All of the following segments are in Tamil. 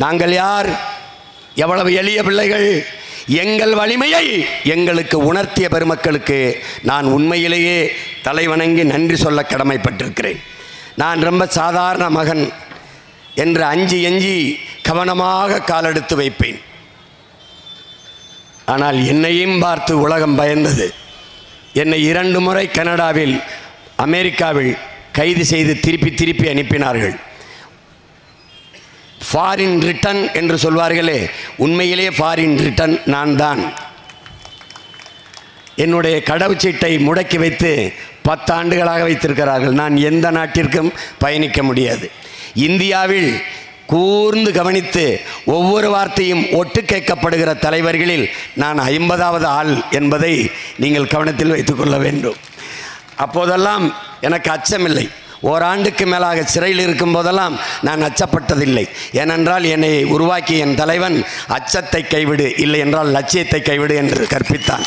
நாங்கள் யார்? எவ்வளவு எளிய பிள்ளைகள்! எங்கள் வலிமையை எங்களுக்கு உணர்த்திய பெருமக்களுக்கு நான் உண்மையிலேயே தலைவணங்கி நன்றி சொல்ல கடமைப்பட்டிருக்கிறேன். நான் ரொம்ப சாதாரண மகன் என்று அஞ்சி எஞ்சி கவனமாக காலெடுத்து வைப்பேன். ஆனால் என்னையும் பார்த்து உலகம் பயந்தது. என்னை 2 முறை கனடாவில், அமெரிக்காவில் கைது செய்து திருப்பி அனுப்பினார்கள். ஃபாரின் ரிட்டன் என்று சொல்வார்களே, உண்மையிலே ஃபாரின் ரிட்டன் நான் தான். என்னுடைய கடவுச்சீட்டை முடக்கி வைத்து 10 ஆண்டுகளாக வைத்திருக்கிறார்கள். நான் எந்த நாட்டிற்கும் பயணிக்க முடியாது. இந்தியாவில் கூர்ந்து கவனித்து ஒவ்வொரு வார்த்தையும் ஒட்டு கேட்கப்படுகிற தலைவர்களில் நான் 50வது ஆள் என்பதை நீங்கள் கவனத்தில் வைத்துக்கொள்ள வேண்டும். அப்போதெல்லாம் எனக்கு அச்சமில்லை. ஓராண்டுக்கு மேலாக சிறையில் இருக்கும் போதெல்லாம் நான் அச்சப்பட்டதில்லை. ஏனென்றால் என்னை உருவாக்கிய என் தலைவன் அச்சத்தை கைவிடு, இல்லை என்றால் லட்சியத்தை கைவிடு என்று கற்பித்தான்.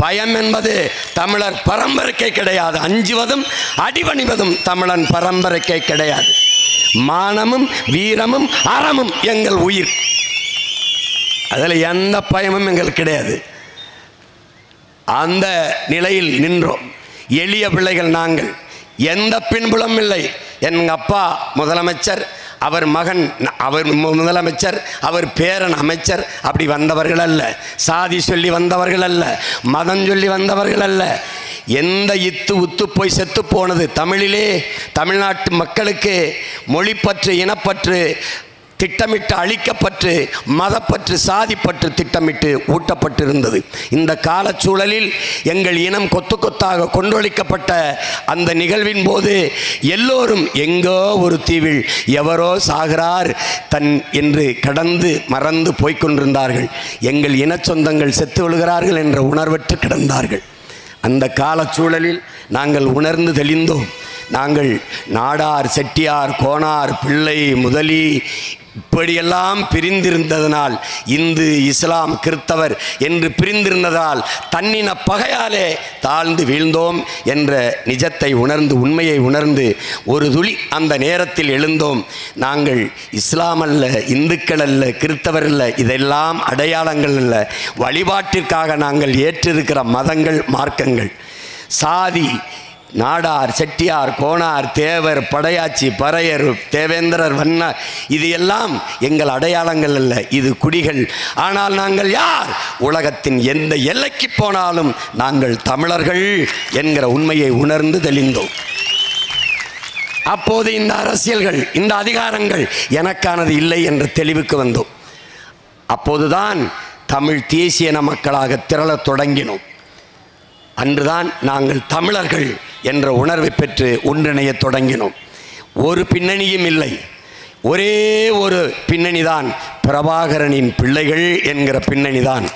பயம் என்பது தமிழர் பரம்பரைக்கே கிடையாது. அஞ்சுவதும் அடிபணிவதும் தமிழன் பரம்பரைக்கே கிடையாது. மானமும் வீரமும் அறமும் எங்கள் உயிர். அதில் எந்த பயமும் எங்களுக்கு கிடையாது. அந்த நிலையில் நின்றோம். எளிய பிள்ளைகள் நாங்கள். எந்த பின்புலம் இல்லை. எங்கள் அப்பா முதலமைச்சர், அவர் மகன் அவர் முதலமைச்சர், அவர் பேரன் அமைச்சர். அப்படி வந்தவர்கள் அல்ல. சாதி சொல்லி வந்தவர்கள் அல்ல. மதம் சொல்லி வந்தவர்கள் அல்ல. எந்த உத்து போய் செத்து போனது தமிழிலே. தமிழ்நாட்டு மக்களுக்கு மொழிப்பற்று, இனப்பற்று திட்டமிட்டு அழிக்கப்பட்டு, மதப்பற்று, சாதிப்பற்று திட்டமிட்டு ஊட்டப்பட்டிருந்தது. இந்த காலச்சூழலில் எங்கள் இனம் கொத்து கொத்தாக கொன்றொழிக்கப்பட்ட அந்த நிகழ்வின் போது எல்லோரும் எங்கோ ஒரு தீவில் எவரோ சாகிறார் என்று கடந்து மறந்து போய்கொண்டிருந்தார்கள். எங்கள் இன சொந்தங்கள் செத்து விழுகிறார்கள் என்ற உணர்வற்று கிடந்தார்கள். அந்த காலச்சூழலில் நாங்கள் உணர்ந்து தெளிந்தோம். நாங்கள் நாடார், செட்டியார், கோனார், பிள்ளை, முதலி இப்படியெல்லாம் பிரிந்திருந்ததனால், இந்து, இஸ்லாம், கிறித்தவர் என்று பிரிந்திருந்ததால் தன்னின பகையாலே தாழ்ந்து வீழ்ந்தோம் என்ற நிஜத்தை உணர்ந்து, உண்மையை உணர்ந்து ஒரு துளி அந்த நேரத்தில் எழுந்தோம். நாங்கள் இஸ்லாம் அல்ல, இந்துக்கள் அல்ல, கிறித்தவர் அல்ல, இதெல்லாம் அடையாளங்கள் அல்ல. வழிபாட்டிற்காக நாங்கள் ஏற்றிருக்கிற மதங்கள், மார்க்கங்கள். சாதி, நாடார், செட்டியார், கோனார், தேவர், படையாச்சி, பறையர், தேவேந்திரர், வண்ணார், இது எல்லாம் எங்கள் அடையாளங்கள் அல்ல, இது குடிகள். ஆனால் நாங்கள் யார்? உலகத்தின் எந்த எல்லைக்கு போனாலும் நாங்கள் தமிழர்கள் என்கிற உண்மையை உணர்ந்து தெளிந்தோம். அப்போது இந்த அரசியல்கள், இந்த அதிகாரங்கள் எனக்கானது இல்லை என்ற தெளிவுக்கு வந்தோம். அப்போதுதான் தமிழ் தேசியன மக்களாக திரளத் தொடங்கினோம். அன்றுதான் நாங்கள் தமிழர்கள் என்ற உணர்வை பெற்று ஒன்றிணைய தொடங்கினோம். ஒரு பின்னணியும் இல்லை. ஒரே ஒரு பின்னணிதான், பிரபாகரனின் பிள்ளைகள் என்கிற பின்னணிதான்.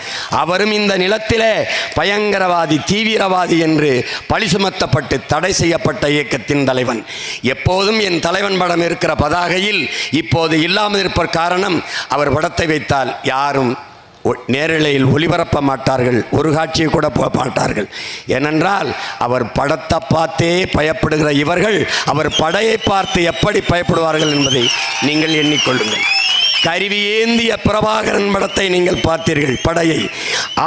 அவரும் இந்த நிலத்திலே பயங்கரவாதி, தீவிரவாதி என்று பழி சுமத்தப்பட்டு தடை செய்யப்பட்ட இயக்கத்தின் தலைவன். எப்போதும் என் தலைவன் படம் இருக்கிற பதாகையில் இப்போது இல்லாமல் இருப்ப காரணம், அவர் படத்தை வைத்தால் யாரும் நேரலையில் ஒளிபரப்ப மாட்டார்கள், ஒரு காட்சியை கூட போக மாட்டார்கள். ஏனென்றால் அவர் படத்தை பார்த்தே பயப்படுகிற இவர்கள் அவர் படையை பார்த்து எப்படி பயப்படுவார்கள் என்பதை நீங்கள் எண்ணிக்கொள்ளுங்கள். கருவி ஏந்திய பிரபாகரன் படத்தை நீங்கள் பார்த்தீர்கள். படையை,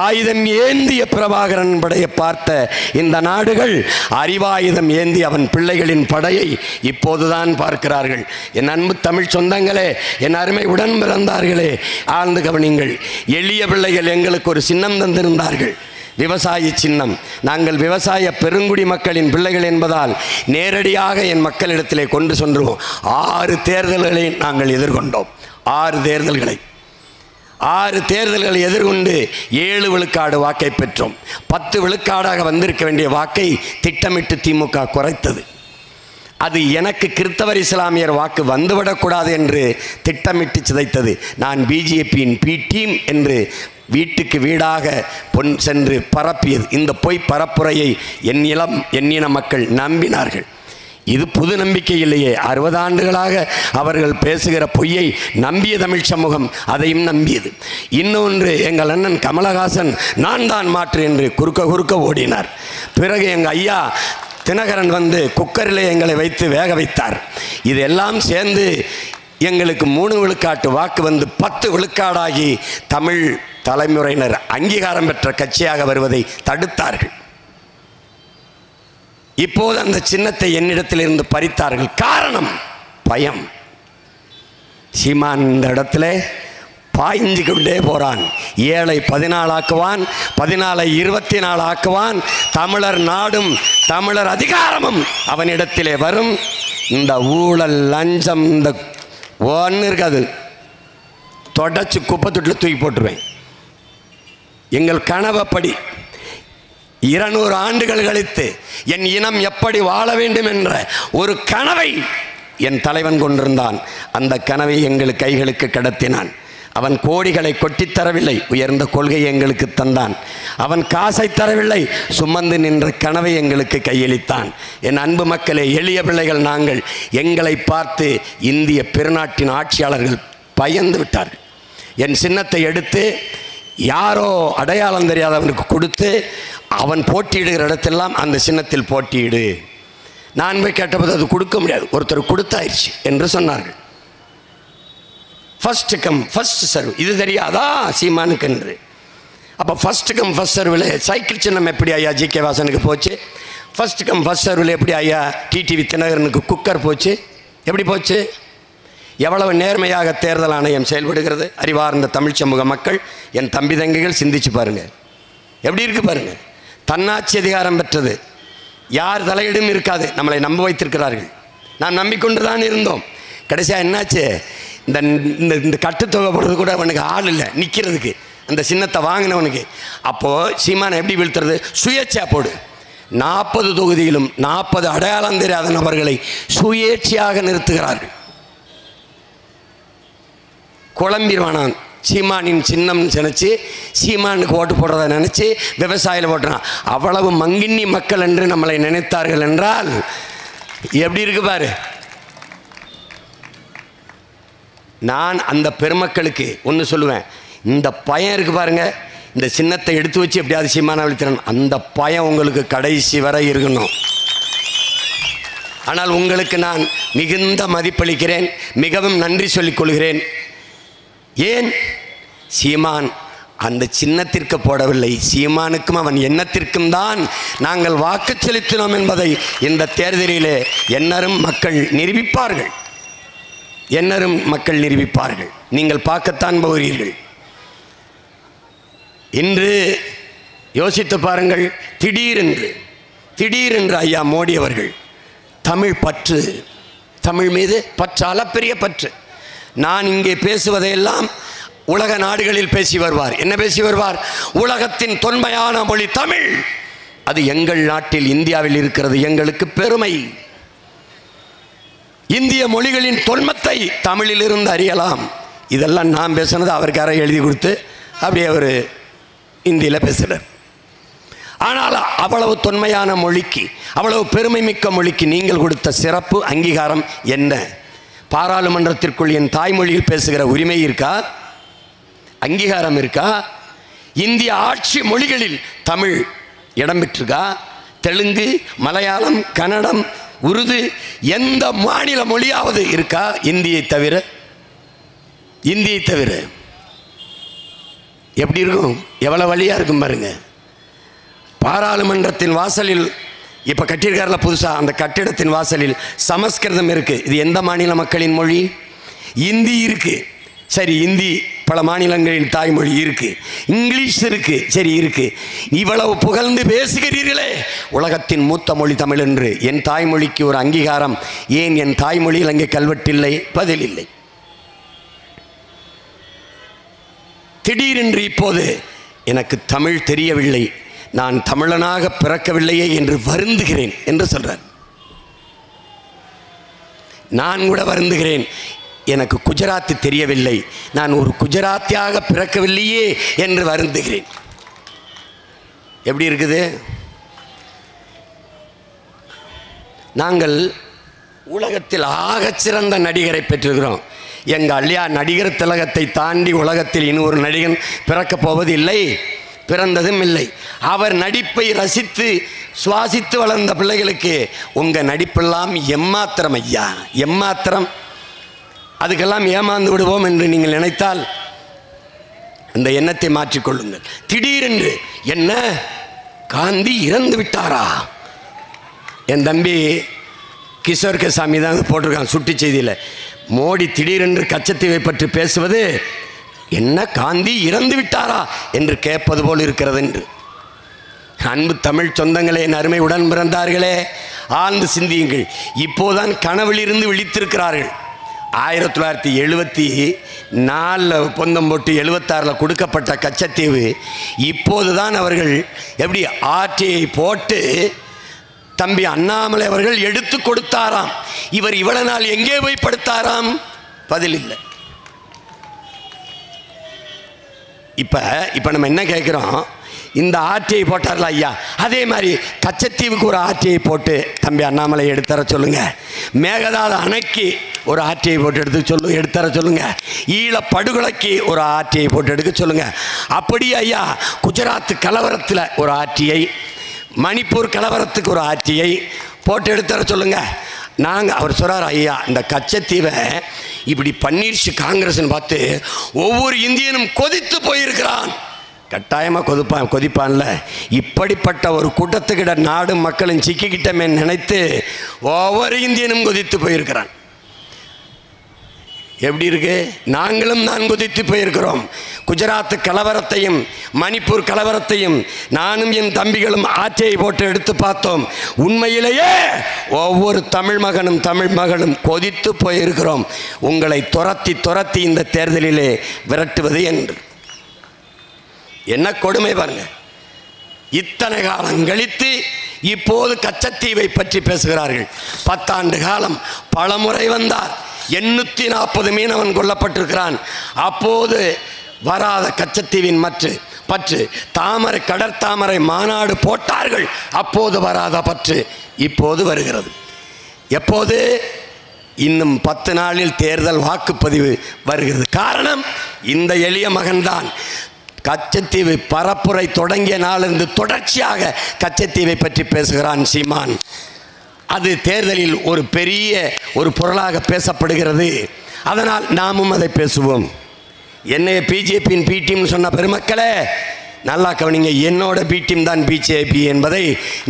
ஆயுதம் ஏந்திய பிரபாகரன் படையை பார்த்த இந்த நாடுகள் அறிவாயுதம் ஏந்தி அவன் பிள்ளைகளின் படையை இப்போதுதான் பார்க்கிறார்கள். என் அன்பு தமிழ் சொந்தங்களே, என் அருமை உடன் பிறந்தார்களே, ஆழ்ந்து கவனிங்கள். எளிய பிள்ளைகள் எங்களுக்கு ஒரு சின்னம் தந்திருந்தார்கள், விவசாய சின்னம். நாங்கள் விவசாய பெருங்குடி மக்களின் பிள்ளைகள் என்பதால் நேரடியாக என் மக்களிடத்திலே கொண்டு சென்றுவோம். 6 தேர்தல்களை நாங்கள் எதிர்கொண்டோம். 6 தேர்தல்களை எதிர்கொண்டு 7 விழுக்காடு வாக்கை பெற்றோம். 10 விழுக்காடாக வந்திருக்க வேண்டிய வாக்கை திட்டமிட்டு திமுக குறைத்தது. அது எனக்கு கிறித்தவர் இஸ்லாமியர் வாக்கு வந்துவிடக்கூடாது என்று திட்டமிட்டு சிதைத்தது. நான் பிஜேபியின் பி டீம் என்று வீட்டுக்கு வீடாக சென்று பரப்பியது. இந்த பொய் பரப்புரையை எண்ணின மக்கள் நம்பினார்கள். இது புது நம்பிக்கை இல்லையே. 60 ஆண்டுகளாக அவர்கள் பேசுகிற பொய்யை நம்பிய தமிழ் சமூகம் அதையும் நம்பியது. இன்னொன்று, எங்கள் அண்ணன் கமலஹாசன் நான் தான் மாற்று என்று குறுக்க ஓடினார். பிறகு எங்கள் ஐயா தினகரன் வந்து குக்கரில் எங்களை வைத்து வேக வைத்தார். இதெல்லாம் சேர்ந்து எங்களுக்கு 3 விழுக்காட்டு வாக்கு வந்து 10 விழுக்காடாகி தமிழ் தலைமுறையினர் அங்கீகாரம் பெற்ற கட்சியாக வருவதை தடுத்தார்கள். இப்போது அந்த சின்னத்தை என்னிடத்திலிருந்து பறித்தார்கள். காரணம் பயம். சீமான் இந்த இடத்துல பாய்ஞ்சு கொண்டே போறான். 7ஐ 14 ஆக்குவான், 14ஐ 24 ஆக்குவான். தமிழர் நாடும் தமிழர் அதிகாரமும் அவனிடத்திலே வரும். இந்த ஊழல் லஞ்சம் இந்த ஒன்று இருக்காது, தொடச்சு குப்பை தொட்டில் தூக்கி போட்டுருவேன். எங்கள் கனவப்படி 200 ஆண்டுகள் கழித்து என் இனம் எப்படி வாழ வேண்டும் என்ற ஒரு கனவை என் தலைவன் கொண்டிருந்தான். அந்த கனவை எங்கள் கைகளுக்கு கடத்தினான். அவன் கோடிகளை கொட்டித் தரவில்லை, உயர்ந்த கொள்கையை எங்களுக்கு தந்தான். அவன் காசை தரவில்லை, சுமந்து நின்ற கனவை எங்களுக்கு கையளித்தான். என் அன்பு மக்களே, எளிய பிள்ளைகள் நாங்கள். எங்களை பார்த்து இந்திய பெருநாட்டின் ஆட்சியாளர்கள் பயந்து விட்டார்கள். என் சின்னத்தை எடுத்து யாரோ அடையாளம் தெரியாதவனுக்கு கொடுத்து அவன் போட்டியிடுகிற இடத்தெல்லாம் அந்த சின்னத்தில் போட்டியிடு. நான் போய் கேட்டபோது அது கொடுக்க முடியாது, ஒருத்தர் கொடுத்தாயிடுச்சு என்று சொன்னார்கள். ஃபர்ஸ்ட் கம் ஃபர்ஸ்ட் சர்வ், இது தெரியாதா சீமானுக்கு என்று? அப்போ ஃபர்ஸ்ட் கம் ஃபர்ஸ்ட் சர்வில் சைக்கிள் சின்னம் எப்படி ஐயா ஜி.கே. வாசனுக்கு போச்சு? ஃபர்ஸ்ட் கம் ஃபர்ஸ்ட் சர்வில் எப்படி ஐயா டிடிவி தினகரனுக்கு குக்கர் போச்சு? எப்படி போச்சு? எவ்வளவு நேர்மையாக தேர்தல் ஆணையம் செயல்படுகிறது அறிவார்ந்த தமிழ் சமூக மக்கள், என் தம்பி தங்கைகள் சிந்திச்சு பாருங்க. எப்படி இருக்கு பாருங்க. தன்னாட்சி அதிகாரம் பெற்றது, யார் தலையிடும் இருக்காது. நம்மளை நம்ப வைத்திருக்கிறார்கள். நாம் நம்பிக்கொண்டு தான் இருந்தோம். கடைசியாக என்னாச்சு? இந்த இந்த கட்டுத்தொகை போடுறது கூட அவனுக்கு ஆள் இல்லை நிற்கிறதுக்கு, அந்த சின்னத்தை வாங்கினவனுக்கு. அப்போது சீமானை எப்படி வீழ்த்துறது? சுயேட்சா போடு. 40 தொகுதியிலும் 40 அடையாளம் தெரியாத நபர்களை சுயேட்சையாக நிறுத்துகிறார்கள். குழம்பிடுவானான். சீமானின் சின்னம் நினச்சி சீமானுக்கு ஓட்டு போடுறத நினச்சி விவசாயியில் போட்டுறான். அவ்வளவு மங்கின்னி மக்கள் என்று நம்மளை நினைத்தார்கள் என்றால் எப்படி இருக்கு பாரு. நான் அந்த பெருமக்களுக்கு ஒன்று சொல்லுவேன். இந்த பயம் இருக்கு பாருங்க, இந்த சின்னத்தை எடுத்து வச்சு எப்படியாவது சீமான அழித்திறன், அந்த பயம் உங்களுக்கு கடைசி வரை இருக்கணும். ஆனால் உங்களுக்கு நான் மிகுந்த மதிப்பளிக்கிறேன், மிகவும் நன்றி சொல்லிக் கொள்கிறேன். ஏன்? சீமான் அந்த சின்னத்திற்கு போடவில்லை, சீமானுக்கும் அவன் எண்ணத்திற்கும் தான் நாங்கள் வாக்கு செலுத்தினோம் என்பதை இந்த தேர்தலிலே எண்ணரும் மக்கள் நிரூபிப்பார்கள். எண்ணரும் மக்கள் நிரூபிப்பார்கள். நீங்கள் பார்க்கத்தான் போகிறீர்கள். இன்று யோசித்து பாருங்கள். திடீரென்று ஐயா மோடி அவர்கள் தமிழ் பற்று, தமிழ் மீது பற்று, அளப்பெரிய பற்று. நான் இங்கே பேசுவதையெல்லாம் உலக நாடுகளில் பேசி வருவார். என்ன பேசி வருவார்? உலகத்தின் தொன்மையான மொழி தமிழ், அது எங்கள் நாட்டில் இந்தியாவில் இருக்கிறது, எங்களுக்கு பெருமை. இந்திய மொழிகளின் தொன்மத்தை தமிழிலிருந்து அறியலாம். இதெல்லாம் நான் பேசுனது அவருக்கு யாரை எழுதி கொடுத்து அப்படியே அவர் இந்தியில் பேசுகிறார். ஆனால் அவ்வளவு தொன்மையான மொழிக்கு, அவ்வளவு பெருமை மிக்க மொழிக்கு நீங்கள் கொடுத்த சிறப்பு அங்கீகாரம் என்ன? பாராளுமன்றத்திற்குள் என் தாய்மொழியில் பேசுகிற உரிமை இருக்கா? அங்கீகாரம் இருக்கா? இந்திய ஆட்சி மொழிகளில் தமிழ் இடம்பெற்றிருக்கா? தெலுங்கு, மலையாளம், கன்னடம், உருது, எந்த மாநில மொழியாவது இருக்கா இந்தியை தவிர? இந்தியை தவிர எப்படி இருக்கும்? எவ்வளவு வழியாக இருக்கும் பாருங்க. பாராளுமன்றத்தின் வாசலில் இப்போ கட்டியிருக்காருல புதுசாக, அந்த கட்டிடத்தின் வாசலில் சமஸ்கிருதம் இருக்குது. இது எந்த மாநில மக்களின் மொழி? இந்தி இருக்குது. சரி, இந்தி பல மாநிலங்களின் தாய்மொழி இருக்குது. இங்கிலீஷ் இருக்குது. சரி, இருக்குது. இவ்வளவு புகழ்ந்து பேசுகிறீர்களே உலகத்தின் மூத்த மொழி தமிழ் என்று, என் தாய்மொழிக்கு ஒரு அங்கீகாரம் ஏன் என் தாய்மொழியில் அங்கே கல்வெட்டில்லை? பதில் இல்லை. திடீரென்று இப்போது எனக்கு தமிழ் தெரியவில்லை, நான் தமிழனாக பிறக்கவில்லையே என்று வருந்துகிறேன் என்று சொல்றார். நான் கூட வருந்துகிறேன், எனக்கு குஜராத்தி தெரியவில்லை, நான் ஒரு குஜராத்தியாக பிறக்கவில்லையே என்று வருந்துகிறேன். எப்படி இருக்குது? நாங்கள் உலகத்தில் ஆகச்சிறந்த நடிகரை பெற்றிருக்கிறோம். எங்கள் ஐயா நடிகர் திலகத்தை தாண்டி உலகத்தில் இன்னொரு நடிகன் பிறக்கப் போவது இல்லை, பிறந்ததும் இல்லை. அவர் நடிப்பை ரசித்து சுவாசித்து வளர்ந்த பிள்ளைகளுக்கு உங்கள் நடிப்பெல்லாம் எம்மாத்திரம் ஐயா, எம்மாத்திரம். அதுக்கெல்லாம் ஏமாந்து விடுவோம் என்று நீங்கள் நினைத்தால் அந்த எண்ணத்தை மாற்றிக்கொள்ளுங்கள். திடீரென்று என்ன காந்தி இறந்து விட்டாரா? என் தம்பி கிஷோர் கேசாமி தான் போட்டிருக்கான் சுட்டி செய்தியில். மோடி திடீரென்று கச்சத்தீவை பற்றி பேசுவது என்ன காந்தி இறந்து விட்டாரா என்று கேட்பது போல் இருக்கிறது என்று. அன்பு தமிழ் சொந்தங்களே, என் அருமை உடன் பிறந்தார்களே, ஆழ்ந்து சிந்தியுங்கள். இப்போதான் கனவிலிருந்து விழித்திருக்கிறார்கள். 1974 பொந்தம் போட்டு 76 கொடுக்கப்பட்ட கச்சத்தீவு இப்போதுதான் அவர்கள் எப்படி ஆட்சியை போட்டு தம்பி அண்ணாமலை அவர்கள் எடுத்து கொடுத்தாராம். இவர் இவ்வளவு நாள் எங்கே போய் படுத்தாராம்? பதில் இல்லை. இப்ப நம்ம என்ன கேட்கிறோம்? இந்த ஆட்சியை போட்டார்ல ஐயா, அதே மாதிரி கச்சத்தீவுக்கு ஒரு ஆட்சியை போட்டு தம்பி அண்ணாமலை எடுத்தர சொல்லுங்க. மேகதாது அணைக்கு ஒரு ஆட்சியை போட்டு எடுத்தர சொல்லுங்க. ஈழ படுகொலைக்கு ஒரு ஆட்சியை போட்டு எடுக்க சொல்லுங்க. அப்படி ஐயா குஜராத் கலவரத்தில் ஒரு ஆட்சியை, மணிப்பூர் கலவரத்துக்கு ஒரு ஆட்சியை போட்டு எடுத்தர சொல்லுங்க. அவர் சொல்றார், ஐயா இந்த கச்சத்தீவை இப்படி பன்னீர்ஷு காங்கிரஸ்ன்னு பார்த்து ஒவ்வொரு இந்தியனும் கொதித்து போயிருக்கிறான். கட்டாயமாக கொதிப்பான்ல. இப்படிப்பட்ட ஒரு கூட்டத்துக்கிட்ட நாடும் மக்களும் சிக்கிக்கிட்டமே நினைத்து ஒவ்வொரு இந்தியனும் கொதித்து போயிருக்கிறான். எப்படி இருக்கு? நாங்களும் தான் கொதித்து போயிருக்கிறோம். குஜராத் கலவரத்தையும் மணிப்பூர் கலவரத்தையும் நானும் என் தம்பிகளும் ஆட்சியை போட்டு எடுத்து பார்த்தோம். உண்மையிலேயே ஒவ்வொரு தமிழ் மகனும் கொதித்து போயிருக்கிறோம். உங்களை துரத்தி இந்த தேர்தலிலே விரட்டுவது என்று. என்ன கொடுமை பாருங்க. இத்தனை காலம் கழித்து இப்போது கச்சத்தீவை பற்றி பேசுகிறார்கள். 10 ஆண்டு காலம் பலமுறை வந்தார். 840 மீனவன் கொல்லப்பட்டிருக்கிறான். அப்போது வராத கச்சத்தீவின் பற்று தாமரை கடற்தாமரை மாநாடு போட்டார்கள். அப்போது வராத பற்று இப்போது வருகிறது. எப்போது? இன்னும் 10 நாளில் தேர்தல் வாக்குப்பதிவு வருகிறது. காரணம், இந்த எளிய மகன்தான். கச்சத்தீவு பரப்புரை தொடங்கிய நாளிலிருந்து தொடர்ச்சியாக கச்சத்தீவை பற்றி பேசுகிறான் சீமான். அது தேர்தலில் ஒரு பெரிய ஒரு பொருளாக பேசப்படுகிறது. அதனால் நாமும் அதை பேசுவோம். என்னைய பிஜேபியின் பி டீம் சொன்ன பெருமக்களே, நல்லா கவனிங்க. என்னோட பி டீம் தான் பிஜேபி என்பதை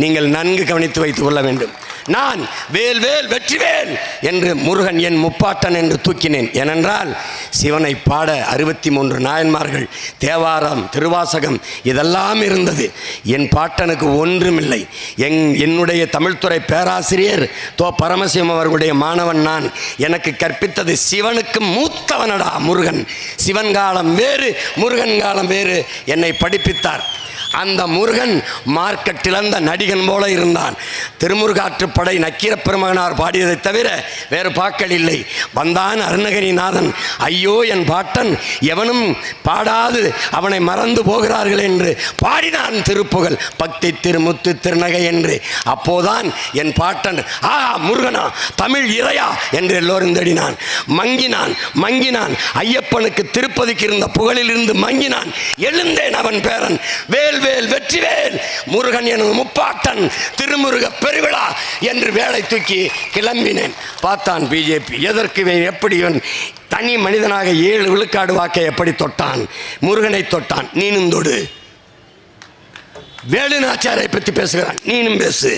நீங்கள் நன்கு கவனித்து வைத்துக் கொள்ள வேண்டும். நான் வேல் வேல் வெற்றிவேல் என்று முருகன் என் முப்பாட்டன் என்று தூக்கினேன். ஏனென்றால் சிவனை பாட 63 நாயன்மார்கள், தேவாரம், திருவாசகம் இதெல்லாம் இருந்தது. என் பாட்டனுக்கு ஒன்றுமில்லை. என்னுடைய தமிழ்துறை பேராசிரியர் தோ பரமசிவம் அவர்களுடைய மாணவன் நான். எனக்கு கற்பித்தது சிவனுக்கு மூத்தவனடா முருகன். சிவன் காலம் வேறு, முருகன் காலம் வேறு என்னை படிப்பித்தார். அந்த முருகன் மார்க்கெட்டிழந்த நடிகன் போல இருந்தான். திருமுருகாற்றுப்படை நக்கீர பெருமகனார் பாடியதை தவிர வேறு பாக்கள் இல்லை. வந்தான் அருணகிரிநாதன், ஐயோ என் பாட்டன் எவனும் பாடாது அவனை மறந்து போகிறார்கள் என்று பாடினான் திருப்புகழ், பக்தி திருமுத்து திருநகை என்று. அப்போதான் என் பாட்டன் முருகனா தமிழ் இறையா என்று எல்லோரும் தேடினான். மங்கினான் ஐயப்பனுக்கு திருப்பதிக்கு இருந்த புகழிலிருந்து மங்கினான். எழுந்தேன் அவன் பேரன் வேல் வேல் வெற்றிவேல் முருகன் எனது முப்பாட்டன் திருமுருக பெருவிழா என்று வேலை தூக்கி கிளம்பினேன். பார்த்தான் பிஜேபி எதற்கு எப்படி தனி மனிதனாக 7 விழுக்காடு வாக்கை எப்படி தொட்டான், முருகனை தொட்டான். நீனும் தொடு. வேலுநாச்சியாரை பற்றி பேசுகிறான், நீனும் பேசு.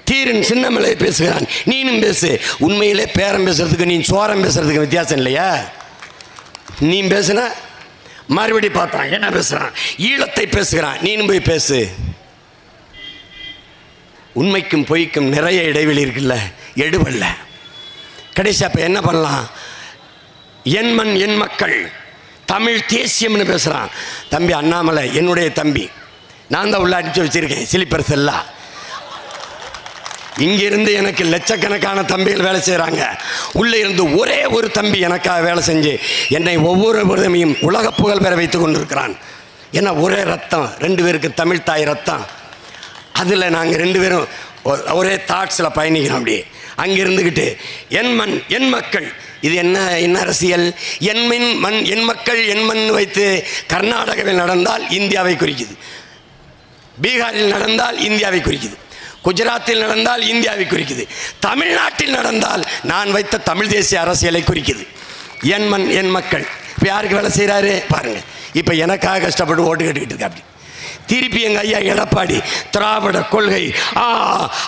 தீரன் சின்னமலை பேசுகிறான், நீனும் பேசு. உண்மையிலே பேரம் பேசுறதுக்கு நீ சோரம் பேசுறதுக்கு வித்தியாசம் இல்லையா? நீ பேசுன மறுபடி பார்த்தான் என்ன பேசுறான், ஈழத்தை பேசுகிறான், நீனும் போய் பேசு. உண்மைக்கும் பொய்க்கும் நிறைய இடைவெளி இருக்குல்ல, எடுவல்ல. கடைசி அப்ப என்ன பண்ணலாம்? என் மண் என் மக்கள் தமிழ் தேசியம்னு பேசுறான். தம்பி அண்ணாமலை என்னுடைய தம்பி, நான் தான் உள்ள அடிச்சு வச்சிருக்கேன் சிலிப்பர் செல்லா. இங்கிருந்து எனக்கு லட்சக்கணக்கான தம்பிகள் வேலை செய்கிறாங்க. உள்ளே இருந்து ஒரே ஒரு தம்பி எனக்காக வேலை செஞ்சு என்னை ஒவ்வொரு விதமையும் உலக புகழ் பெற வைத்து கொண்டிருக்கிறான். ஏன்னா ஒரே ரத்தம், 2 பேருக்கு தமிழ் தாய் ரத்தம். அதில் நாங்கள் 2 பேரும் ஒரே தாட்ஸில் பயணிக்கிறோம். அப்படி அங்கே இருந்துக்கிட்டு என் மண் என் மக்கள், இது என்ன அரசியல்? என் மண் என் மக்கள் என் மண் வைத்து கர்நாடகாவில் நடந்தால் இந்தியாவை குறிக்குது, பீகாரில் நடந்தால் இந்தியாவை குறிக்குது, குஜராத்தில் நடந்தால் இந்தியாவை குறிக்குது, தமிழ்நாட்டில் நடந்தால் நான் வைத்த தமிழ் தேசிய அரசியலை குறிக்குது. என் மண் என் மக்கள். இப்போ யாருக்கு வேலை செய்கிறாரு பாருங்க. இப்போ எனக்காக கஷ்டப்பட்டு ஓட்டு கட்டிக்கிட்டு இருக்கா. அப்படி திருப்பி எங்கள் ஐயா எடப்பாடி திராவிட கொள்கை,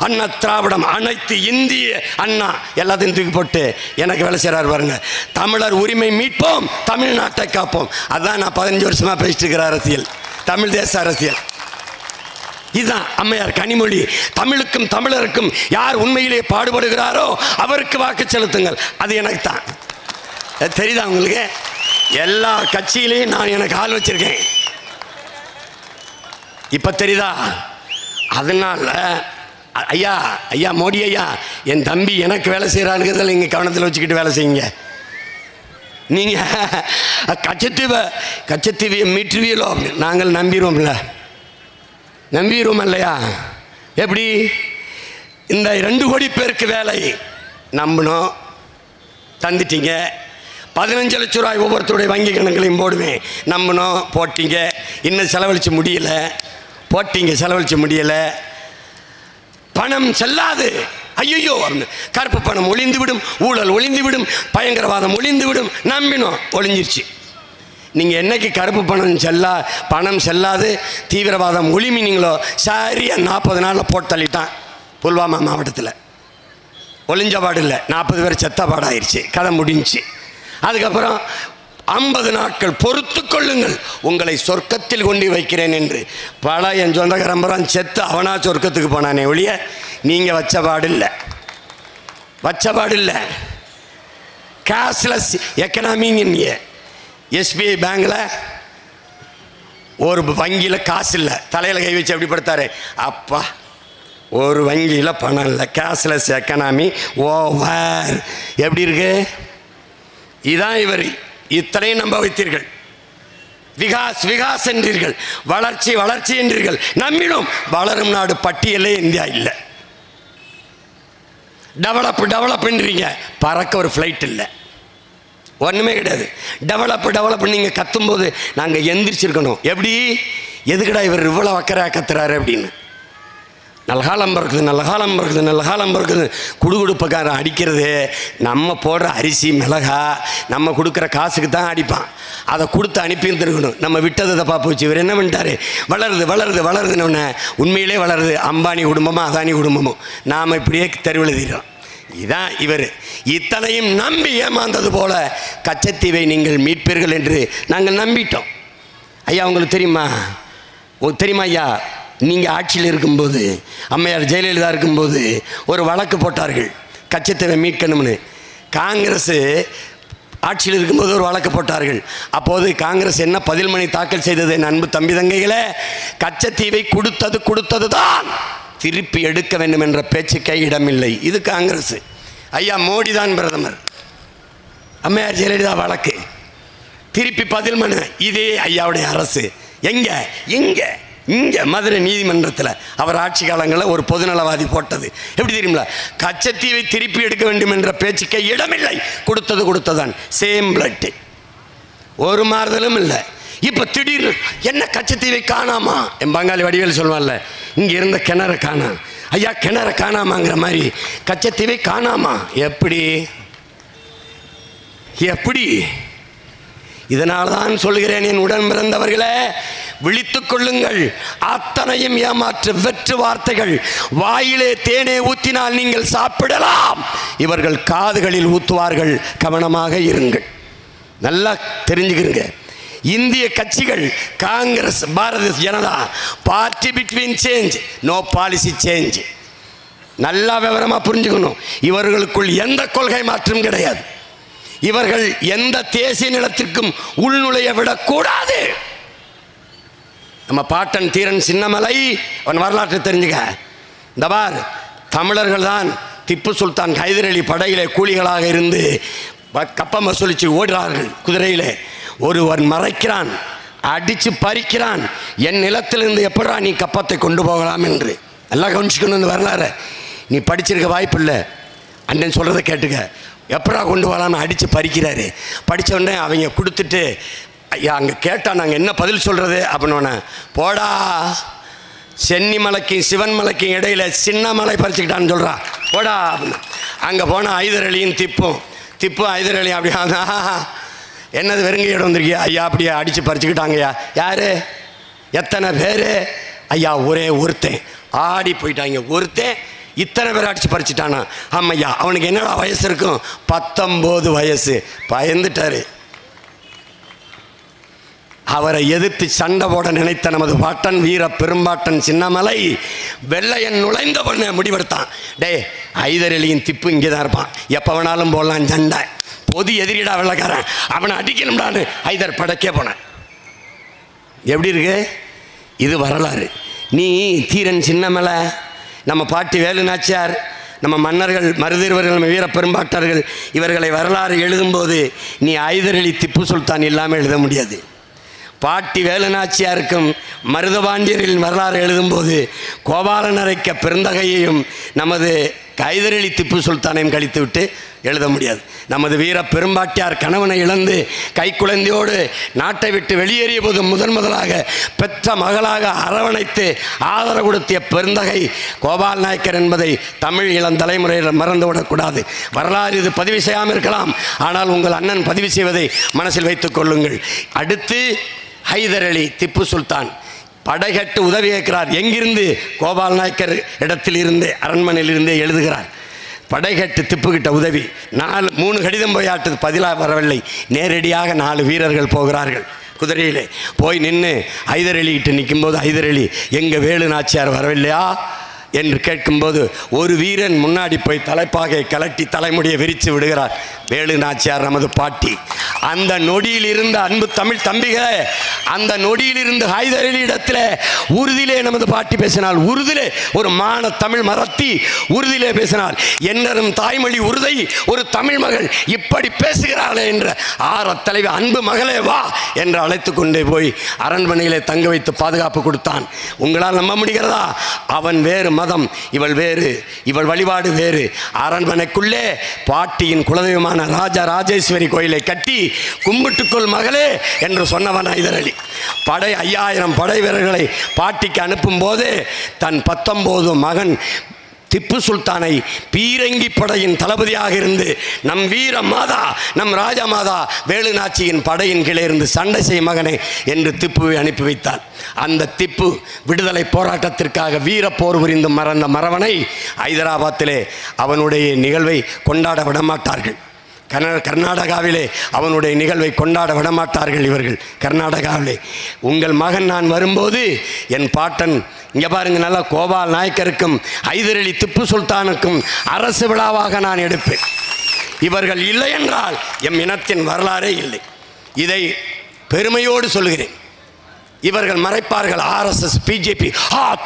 அண்ணா திராவிடம், அனைத்து இந்திய அண்ணா எல்லாத்தையும் தூக்கி போட்டு எனக்கு வேலை செய்கிறாரு பாருங்க. தமிழர் உரிமை மீட்போம், தமிழ்நாட்டை காப்போம். அதுதான் நான் 15 வருஷமாக பேசிட்டு இருக்கிற அரசியல், தமிழ் தேச அரசியல். இதுதான் அம்மையார் கனிமொழி. தமிழுக்கும் தமிழருக்கும் யார் உண்மையிலே பாடுபடுகிறாரோ அவருக்கு வாக்கு செலுத்துங்கள். அது எனக்கு தான். தெரியுதா உங்களுக்கு? எல்லா கட்சியிலையும் நான் எனக்கு ஆள் வச்சிருக்கேன். இப்போ தெரியுதா? அதனால ஐயா ஐயா மோடி ஐயா, என் தம்பி எனக்கு வேலை செய்கிறாருங்கிறதில் நீங்கள் கவனத்தில் வச்சுக்கிட்டு வேலை செய்யுங்க. நீங்கள் கச்சத்தீவை மீட்டுருவீங்களோ? நாங்கள் நம்பிடுவோம்ல, நம்பிடுவோம் இல்லையா? எப்படி இந்த 2 கோடி பேருக்கு வேலை நம்பணும், தந்துட்டீங்க. 15 லட்சம் ரூபாய் ஒவ்வொருத்தருடைய வங்கி கணக்குலையும் போடுவேன், நம்பணும், போட்டீங்க. இன்னும் செலவழிச்சு முடியல, போட்டீங்க, செலவழிச்சு முடியல. பணம் செல்லாது, ஐயோ கருப்பு பணம் ஒளிந்துவிடும், ஊழல் ஒளிந்துவிடும், பயங்கரவாதம் ஒளிந்துவிடும், நம்பினோம், ஒளிஞ்சிருச்சு. நீங்கள் என்னைக்கு கருப்பு பணம் செல்லாது தீவிரவாதம் ஒளிமினீங்களோ சரியாக 40 நாளில் போட்டு தள்ளிட்டான். புல்வாமா மாவட்டத்தில் ஒளிஞ்ச பாடு இல்லை, 40 பேர் செத்த பாடாயிருச்சு, கதை முடிஞ்சு. அதுக்கப்புறம் 50 நாட்கள் பொறுத்து கொள்ளுங்கள், உங்களை சொர்க்கத்தில் கொண்டு வைக்கிறேன் என்று பல என் சொந்தக்காரம்பரம் செத்து அவனா சொர்க்கத்துக்கு போனானே ஒழிய நீங்கள் வச்ச பாடு இல்லை. கேஷ்லெஸ் எக்கனாமிங்க. எஸ்பிஐ பேங்கில் ஒரு வங்கியில் காசு இல்லை, தலையில் கை வச்சு எப்படி படுத்தாரு, அப்பா ஒரு வங்கியில் பணம் இல்லை, கேஷ்லெஸ் எக்கனாமி ஓவர். எப்படி இருக்கு? இதான் இவர். இத்தனையும் நம்ப வைத்தீர்கள். விகாஸ் என்றீர்கள், வளர்ச்சி என்றீர்கள், நம்பினோம். வளரும் நாடு பட்டியலே இந்தியா இல்லை. டெவலப் என்றீங்க, பறக்க ஒரு ஃப்ளைட் இல்லை, ஒன்றுமே கிடையாது. டெவலப் நீங்கள் கத்தும்போது நாங்கள் எந்திரிச்சிருக்கணும். எப்படி? எதுக்கடா இவர் இவ்வளோ அக்கறை கத்துறாரு அப்படின்னு. நல்ல காலம் பிறக்குது குடுகுடுப்பக்காரன் அடிக்கிறது நம்ம போடுற அரிசி மிளகா நம்ம கொடுக்குற காசுக்கு தான் அடிப்பான். அதை கொடுத்து அனுப்பியிருந்துருக்கணும். நம்ம விட்டதை தப்பா போச்சு. இவர் என்ன பண்ணிட்டாரு? வளருதுன்னு உண்மையிலே வளருது. அம்பானி குடும்பமோ அதானி குடும்பமோ நாம் இப்படியே தெருவெழுதிடுறோம். இதுதான் இவர். இத்தனையும் நம்பி ஏமாந்தது போல கச்சத்தீவை நீங்கள் மீட்பீர்கள் என்று நாங்கள் நம்பிட்டோம். ஐயா உங்களுக்கு தெரியுமா ஐயா, நீங்கள் ஆட்சியில் இருக்கும்போது, அம்மையார் ஜெயலலிதா இருக்கும்போது ஒரு வழக்கு போட்டார்கள் கச்சத்தீவை மீட்கணும்னு. காங்கிரஸ் ஆட்சியில் இருக்கும்போது ஒரு வழக்கு போட்டார்கள். அப்போது காங்கிரஸ் என்ன பதில் மணி தாக்கல் செய்தது? அன்பு தம்பி தங்கைகளே, கச்சத்தீவை கொடுத்தது தான், திருப்பி எடுக்க வேண்டும் என்ற பேச்சுக்கே இடமில்லை. இது காங்கிரஸ். ஐயா மோடி தான் பிரதமர், அம்மையார் ஜெயலலிதா வழக்கு, திருப்பி பதில் மனு. இதே ஐயாவுடைய அரசு இங்கே மதுரை நீதிமன்றத்தில் அவர் ஆட்சி காலங்களில் ஒரு பொதுநலவாதி போட்டது. எப்படி தெரியுங்களா? கச்சத்தீவை திருப்பி எடுக்க வேண்டும் என்ற பேச்சுக்கே இடமில்லை, கொடுத்ததான். சேம் பிளட், ஒரு மாறுதலும் இல்லை. இப்போ திடீர்னு என்ன கச்சத்தீவை காணாமா? என் பங்காளி வடிவேல் சொல்லுவான்ல, இங்கே இருந்த கிணறு காணா. ஐயா கிணறு காணாமாங்கிற மாதிரி கச்சத்தீவை காணாமா? எப்படி? இதனால் தான் சொல்கிறேன், என் உடன் பிறந்தவர்களே, விழித்துக் கொள்ளுங்கள். அத்தனையும் ஏமாற்று வெற்று வார்த்தைகள். வாயிலே தேனே ஊற்றினால் நீங்கள் சாப்பிடலாம், இவர்கள் காதுகளில் ஊற்றுவார்கள். கவனமாக இருங்கள். நல்லா தெரிஞ்சுக்கிறீங்க. இந்திய கட்சிகள் Congress, Bharatiya Janata, party between change, no policy change. நல்லா விவரமாக புரிஞ்சுக்கணும். இவர்களுக்குள் எந்த கொள்கை மாற்றம் கிடையாது. இவர்கள் எந்த தேசிய நிலத்திற்கும் உள்நுழைய விடக்கூடாது. நம்ம பாட்டன் தீரன் சின்னமலை, அவன் வரலாற்றை தெரிஞ்சுக்க. இந்த பார், தமிழர்கள் தான் திப்பு சுல்தான் ஹைதர் அலி படையிலே கூலிகளாக இருந்து கப்பம் வசூலிச்சு ஓடுறார்கள். குதிரையிலே ஒருவன் மறைக்கிறான், அடித்து பறிக்கிறான். என் நிலத்திலிருந்து எப்படா நீ கப்பத்தை கொண்டு போகலாம் என்று. எல்லாம் கவனிச்சுக்கணும் வரலாறு. நீ படிச்சிருக்க வாய்ப்பு இல்லை, அண்ணன் சொல்கிறத கேட்டுக்க. எப்படா கொண்டு போகலான்னு அடித்து பறிக்கிறாரு. படித்த உடனே அவங்க கொடுத்துட்டு, ஐயா அங்கே கேட்டால் நாங்கள் என்ன பதில் சொல்கிறது அப்படின்னோடனே, போடா சென்னி மலைக்கும் சிவன் மலைக்கும் இடையில் சின்ன மலை பறிச்சுக்கிட்டான்னு சொல்கிறான், போடா அப்படின்னு. அங்கே போனால் ஹைதர் அலியும் திப்பும் திப்பு ஹைதர் அலி அப்படியா என்னது வெறுங்க இடம் வந்திருக்கியா ஐயா அப்படியே அடித்து பறிச்சுக்கிட்டாங்கய்யா. யார் எத்தனை பேர் ஐயா? ஒரே ஒருத்தன் ஆடி போயிட்டாங்க. ஒருத்தன் இத்தனை பேர் அடித்து பறிச்சிட்டானா? ஆமையா. அவனுக்கு என்னடா வயசு இருக்கும்? 19 வயசு. பயந்துட்டார். அவரை எதிர்த்து சண்டை போட நினைத்த நமது பாட்டன் வீர பெரும்பாட்டன் சின்னமலை வெள்ளையன் நுழைந்த பண்ண முடிவெடுத்தான். டே ஹைதர் அலியின் திப்பு இங்கே தான் இருப்பான், எப்போ வேணாலும் போடலாம் சண்டை, பொது எதிரிடா வெள்ளைக்காரன், அவனை அடிக்கணும்டான்னு ஹைதர் படைக்கே போனேன். எப்படி இருக்கு இது வரலாறு? நீ தீரன் சின்னமலை, நம்ம பாட்டி வேலு நாச்சியார், நம்ம மன்னர்கள் மருதீரவர்கள், நம்ம வீர பெரும்பாட்டர்கள், இவர்களை வரலாறு எழுதும்போது நீ ஹைதர் அலி திப்பு சுல்தான் இல்லாமல் எழுத முடியாது. பாட்டி வேலுநாச்சியாருக்கும் மருதபாண்டியர்களின் வரலாறு எழுதும்போது கோபாலனரைக்க பெருந்தகையையும் நமது ஹைதர் அலி திப்பு சுல்தானையும் கழித்துவிட்டு எழுத முடியாது. நமது வீர பெரும்பாட்டியார் கணவனை இழந்து கைக்குழந்தையோடு நாட்டை விட்டு வெளியேறிய போது முதலாக பெற்ற மகளாக அரவணைத்து ஆதரவு கொடுத்திய பெருந்தகை கோபால் நாயக்கர் என்பதை தமிழ் இளம் தலைமுறையில் மறந்துவிடக்கூடாது. வரலாறு இது பதிவு செய்யாமல் இருக்கலாம், ஆனால் உங்கள் அண்ணன் பதிவு செய்வதை மனசில் வைத்துக் கொள்ளுங்கள். அடுத்து ஹைதர் அலி திப்பு சுல்தான் படைகட்டு உதவி கேட்கிறார். எங்கிருந்து? கோபால் நாயக்கர் இடத்தில் இருந்தே, அரண்மனையில் இருந்தே எழுதுகிறார். படைகட்டு திப்புக்கிட்ட உதவி. 3 கடிதம் போயாட்டு பதிலாக வரவில்லை. நேரடியாக 4 வீரர்கள் போகிறார்கள். குதிரையிலே போய் நின்று ஹைதர் அலிகிட்ட நிற்கும்போது, ஹைதர் அலி எங்கள் வேலு நாச்சியார் வரவில்லையா என்று கேட்கும்போது ஒரு வீரன் முன்னாடி போய் தலைப்பாகை கலட்டி தலைமுடியை விரித்து விடுகிறார். வேலு நாச்சியார் நமது பாட்டி. அந்த நொடியில் இருந்த அன்பு தமிழ் தம்பிகளே, அந்த நொடியில் இருந்து ஹைதர் அலி இடத்துல உறுதியிலே நமது பாட்டி பேசினாள். உறுதியிலே ஒரு மான தமிழ் மரத்தி உறுதியிலே பேசினாள். என்னரும் தாய்மொழி உறுதை ஒரு தமிழ் மகள் இப்படி பேசுகிறாளே என்ற தலைவி, அன்பு மகளே வா என்று அழைத்து கொண்டே போய் அரண்மனையிலே தங்க வைத்து பாதுகாப்பு கொடுத்தான். உங்களால் நம்ப முடிகிறதா? அவன் வேறு மதம், இவள் வேறு, இவள் வழிபாடு வேறு. அரண்மனைக்குள்ளே பாட்டியின் குலதெய்வமான ராஜா ராஜேஸ்வரி கோயிலை கட்டி கும்பிட்டுக்கொள் மகளே என்று சொன்னவன் ஹைதர் அலி. 5000 படை வீரர்களை பாட்டிக்கு அனுப்பும் போது தன் 19 மகன் திப்பு சுல்தானை பீரங்கி படையின் தளபதியாக இருந்து நம் வீர மாதா, நம் ராஜா மாதா வேலுநாச்சியின் படையின் கீழே இருந்து சண்டை செய் மகனே என்று திப்புவை அனுப்பி வைத்தார். அந்த திப்பு விடுதலை போராட்டத்திற்காக வீர போர் புரிந்து மறந்த மறவனை ஹைதராபாத்திலே அவனுடைய நிகழ்வை கொண்டாட விடமாட்டார்கள். கர்நாடகாவிலே அவனுடைய நிகழ்வை கொண்டாட விடமாட்டார்கள் இவர்கள். கர்நாடகாவிலே உங்கள் மகன் நான் வரும்போது என் பாட்டன் இங்கே பாருங்க, நல்லா கோபால் நாயக்கருக்கும் ஹைதர் அலி திப்பு சுல்தானுக்கும் அரசு விழாவாக நான் எடுப்பேன். இவர்கள் இல்லை என்றால் எம் இனத்தின் வரலாறே இல்லை. இதை பெருமையோடு சொல்கிறேன். இவர்கள் மறைப்பார்கள். RSS பிஜேபி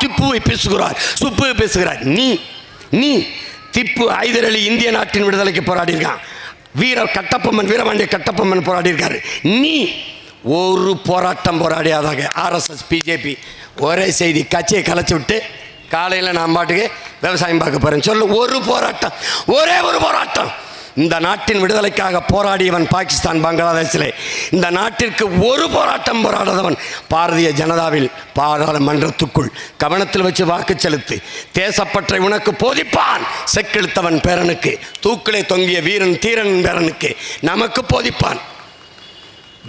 திப்புவை பேசுகிறார், சுப்புவை பேசுகிறார். நீ திப்பு ஹைதர் அலி இந்திய நாட்டின் விடுதலைக்கு போராடியிருக்கான். கட்டப்பொம்மன் வீரபாண்டிய கட்டப்பொம்மன் போராடி இருக்காரு. நீ ஒரு போராட்டம் போராடியாதாக RSS பிஜேபி ஒரே செய்தி, கட்சியை கலைச்சி விட்டு காலையில் நான் பாட்டுக்கு விவசாயம் பார்க்க போகிறேன் சொல்லு. ஒரு போராட்டம், ஒரே ஒரு போராட்டம். இந்த நாட்டின் விடுதலைக்காக போராடியவன் பாகிஸ்தான், பங்களாதேஷிலே. இந்த நாட்டிற்கு ஒரு போராட்டம் போராடாதவன் பாரதிய ஜனதாவில் பாராளுமன்றத்துக்குள். கவனத்தில் வச்சு வாக்கு செலுத்து. தேசப்பற்றை உனக்கு போதிப்பான் செக்கெழுத்தவன் பேரனுக்கு, தூக்கிலே தொங்கிய வீரன் தீரன் பேரனுக்கு நமக்கு போதிப்பான்.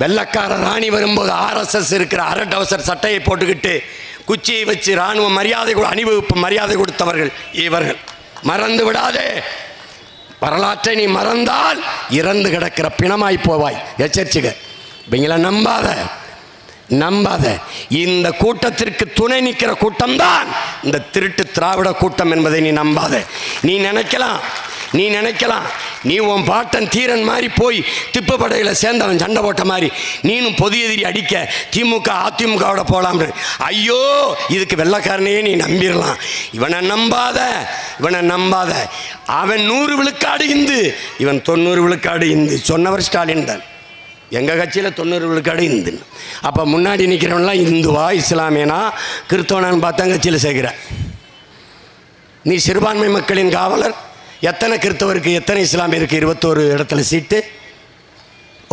வெள்ளக்கார ராணி வரும்போது RSS இருக்கிற அரடவசர் சட்டையை போட்டுக்கிட்டு குச்சியை வச்சு இராணுவ மரியாதை அணிவகுப்பு மரியாதை கொடுத்தவர்கள் இவர்கள். மறந்து விடாதே. வரலாற்றை நீ மறந்தால் இறந்து கிடக்கிற பிணமாய் போவாய். எச்சரிச்சுக. இவங்கள நம்பாத. இந்த கூட்டத்திற்கு துணை நிற்கிற கூட்டம்தான் இந்த திருட்டு திராவிட கூட்டம் என்பதை நீ நம்பாத. நீ நினைக்கலாம் நீ உன் பாட்டன் தீரன் மாதிரி போய் திப்பு படையில் சேர்ந்தவன் சண்டை போட்ட மாதிரி நீனும் பொது எதிரி அடிக்க திமுக அதிமுகவோட போகலாம்னு. ஐயோ, இதுக்கு வெள்ளைக்காரனையே நீ நம்பிடலாம். இவனை நம்பாத. அவன் 100 விழுக்காடு இந்து, இவன் 90 விழுக்காடு இந்து. சொன்னவர் ஸ்டாலின் தான். எங்கள் கட்சியில் 90 விழுக்காடு இந்து. அப்போ முன்னாடி நிற்கிறவன்லாம் இந்துவா இஸ்லாமியனா கிறிஸ்தவனான்னு பார்த்தா கட்சியில் சேர்க்கிற. நீ சிறுபான்மை மக்களின் காவலர். எத்தனை கிறிஸ்தவருக்கு எத்தனை இஸ்லாமியருக்கு 21 இடத்துல சீட்டு?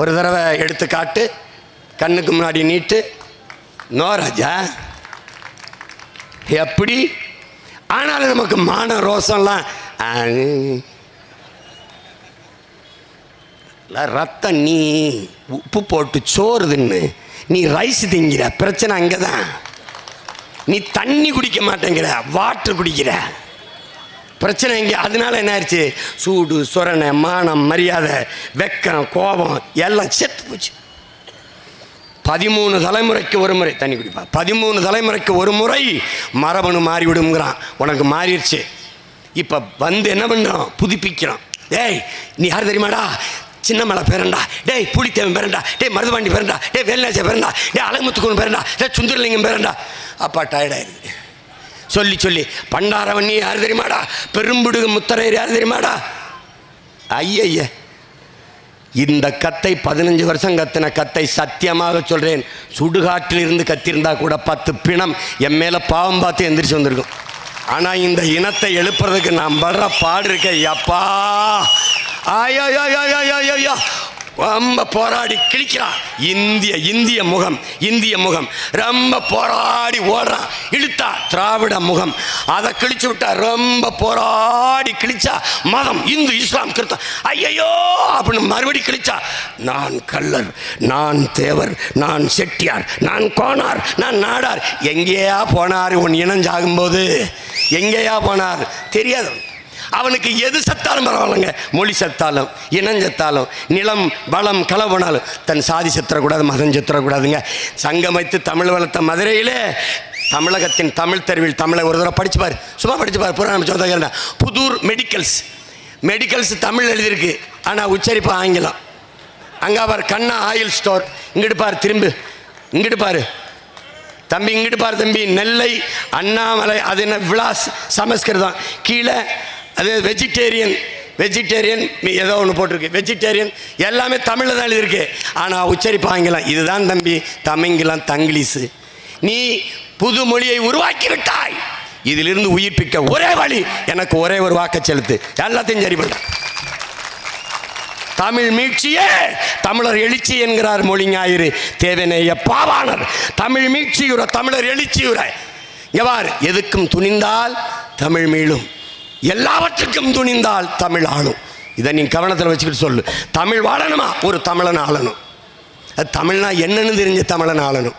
ஒரு தடவை எடுத்து காட்டு, கண்ணுக்கு முன்னாடி நீட்டு. நோ ராஜா, எப்படி? ஆனாலும் நமக்கு மான ரோசம்லாம் ரத்தம் நீ உப்பு போட்டு சோறு தின்னு, நீ ரைஸ் திங்கிற, பிரச்சனை அங்கே தான். நீ தண்ணி குடிக்க மாட்டேங்கிற, வாட்டர் குடிக்கிற, பிரச்சனை இங்கே. அதனால என்ன ஆயிடுச்சு? சூடு, சொரணை, மானம், மரியாதை, வெக்கம், கோபம் எல்லாம் செத்து போச்சு. 13 தலைமுறைக்கு ஒரு முறை தண்ணி குடிப்பா. 13 தலைமுறைக்கு ஒரு முறை மரபணு மாறிவிடுங்கிறான். உனக்கு மாறிடுச்சு. இப்போ வந்து என்ன பண்ணுறோம்? புதுப்பிக்கிறோம். டேய் நீ யார் தெரியுமாடா? சின்னமலை பேரண்டா, டேய் புலித்தேவன் பேரண்டா, டேய் மருதுபாண்டி பேரண்டா, டேய் வேலுநாச்சியார் பேரண்டா, டேய் அழகுமுத்துக்குன் பேரண்டா, டேய் சுந்தரலிங்கம் பேரண்டா. அப்பா டயர்டாயிருது சொல்லி சொல்லி. பண்டாரவண்ணி யார் தெரியுமாடா? பெரும்பிடுகு முத்தரையர் யார் தெரியுமாடா? ஐய, இந்த கத்தை 15 வருஷம் கத்தின கத்தை, சத்தியமாக சொல்கிறேன், சுடுகாட்டில் இருந்து கத்திருந்தா கூட 10 பிணம் என் மேலே பாவம் பார்த்து எந்திரிச்சு வந்திருக்கும். ஆனால் இந்த இனத்தை எழுப்புறதுக்கு நான் படுற பாடு இருக்க அப்பா. ஐயோ ரொம்ப போராடி கிழிக்கிறான். இந்திய முகம் ரொம்ப போராடி ஓடுறான். இழுத்தா திராவிட முகம், அதை கிழிச்சு விட்டா. ரொம்ப போராடி கிழிச்சா மதம், இந்து, இஸ்லாம், கிறிஸ்தவம். ஐயோ அப்படின்னு மறுபடி கிழிச்சா நான் கள்ளர், நான் தேவர், நான் செட்டியார், நான் கோனார், நான் நாடார். எங்கேயா போனார்? உன் இனஞ்சாகும்போது எங்கேயா போனார் தெரியாது. அவனுக்கு எது சத்தாலும் பரவாயில்லைங்க. மொழி சத்தாலும், இனஞ்சத்தாலும், நிலம் வளம் களவுனாலும் தன் சாதி செத்துறக்கூடாது, மதம் செத்துறக்கூடாதுங்க. சங்கம் வைத்து தமிழ் வளர்த்த மதுரையிலே தமிழகத்தின் தமிழ் தெருவில் தமிழை ஒரு தடவை படிச்சுப்பார், சும்மா படிச்சுப்பார். புராணம் சொந்தம் புதூர் மெடிக்கல்ஸ் தமிழ் எழுதியிருக்கு, ஆனால் உச்சரிப்பு ஆங்கிலம். அங்கே அவர் கண்ணா ஆயில் ஸ்டோர், இங்கிட்டு பார், திரும்பு இங்கிட்டு பாரு தம்பி, இங்கிட்டு பாரு தம்பி, நெல்லை அண்ணாமலை, அது என்ன விலாஸ் சமஸ்கிருதம், கீழே அது வெஜிடேரியன் ஏதோ ஒன்று போட்டிருக்கு, வெஜிடேரியன் எல்லாமே தமிழில் தான் எழுதியிருக்கு, ஆனால் உச்சரிப்பு ஆங்கிலம். இதுதான் தம்பி தமிங்கிலம், தங்கிலீஷு. நீ புது மொழியை உருவாக்கி விட்டாய். இதிலிருந்து உயிர்ப்பிக்க ஒரே வழி, எனக்கு ஒரே ஒரு வாக்கு செலுத்து, எல்லாத்தையும் சரி பண்ண. தமிழ் மீட்சியே தமிழர் எழுச்சி என்கிறார் மொழி ஞாயிறு தேவனேய பாவாணர். தமிழ் மீட்சியுற, தமிழர் எழுச்சியுற. எவ்வாறு? எதுக்கும் துணிந்தால் தமிழ் மீளும், எல்லாவற்றுக்கும் துணிந்தால் தமிழ் ஆளும். இதை நீ கவனத்தில் வச்சுக்கிட்டு சொல்லு. தமிழ் வாழணுமா? ஒரு தமிழன் ஆளணும். அது தமிழ்னா என்னன்னு தெரிஞ்ச தமிழன் ஆளணும்.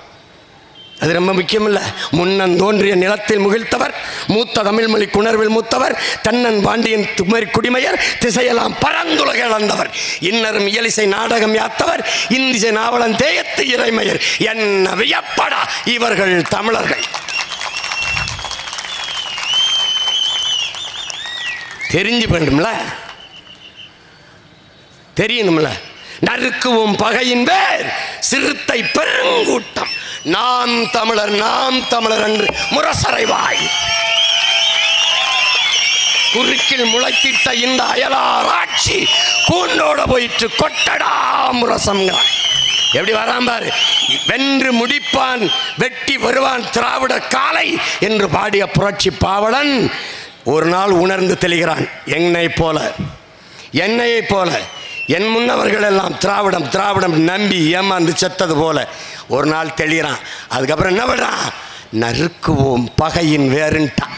அது ரொம்ப முக்கியம் இல்லை. முன்னன் தோன்றிய நிலத்தில் முகிழ்த்தவர், மூத்த தமிழ்மொழி குணர்வில் மூத்தவர், தன்னன் பாண்டியன் துமரி குடிமையர், திசையெல்லாம் பரந்துலக இழந்தவர், இன்னரும் இயலிசை நாடகம் யாத்தவர், இந்திசை நாவலன் தேயத்து இறைமையர், என்ன வியப்படா இவர்கள் தமிழர்கள். தெரிஞ்சு வேண்டும்ல, தெரியணும்ல. நறுக்குவோம் பகையின் வேர் சிறுத்தை பெருங்கூட்டம், நாம் தமிழர் என்று முரசறைவாய். குறுக்கில் முளைத்திட்ட இந்த அயலார் ஆட்சி கூண்டோட போயிட்டு கொட்டடா முரசம்ங்கிறான். எப்படி வரான் பாரு. வென்று முடிப்பான், வெட்டி வருவான் திராவிட காலை என்று பாடிய புரட்சி பாவலன் ஒரு நாள் உணர்ந்து தெளிகிறான். என்னையை போல என் முன்னவர்கள் எல்லாம் திராவிடம் நம்பி ஏமாந்து செத்தது போல ஒரு நாள் தெளிகிறான். அதுக்கப்புறம் என்ன பண்ணுறான்? நறுக்குவோம் பகையின் வேறுன்ட்டான்.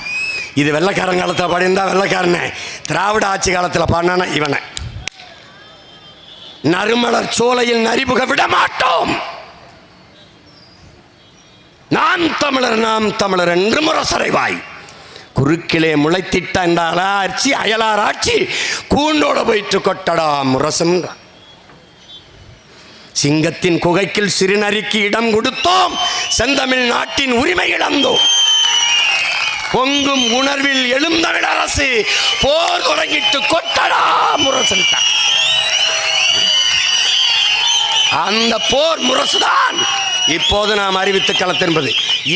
இது வெள்ளைக்காரன் காலத்தில் பாடியிருந்தா வெள்ளைக்காரனே, திராவிட ஆட்சி காலத்தில் பாடினானா இவனை. நறுமலர் சோலையில் நரிபுக விட மாட்டோம், நாம் தமிழர் என்று முரசறைவாய். குறுக்கிலே முளைத்திட்ட இந்த அலாட்சி அயலார் ஆட்சி கூண்டோட போயிட்டு கொட்டடா முரசம். சிங்கத்தின் குகைக்கில் சிறுநரிக்கு இடம் கொடுத்தோம், செந்தமிழ் நாட்டின் உரிமை இழந்தோம். பொங்கும் உணர்வில் எழுந்தமிழ் அரசு போர் தொடங்கிட்டு கொட்டடா முரசம். அந்த போர் முரசுதான் இப்போது நாம் அறிவித்து களத்தின்பது.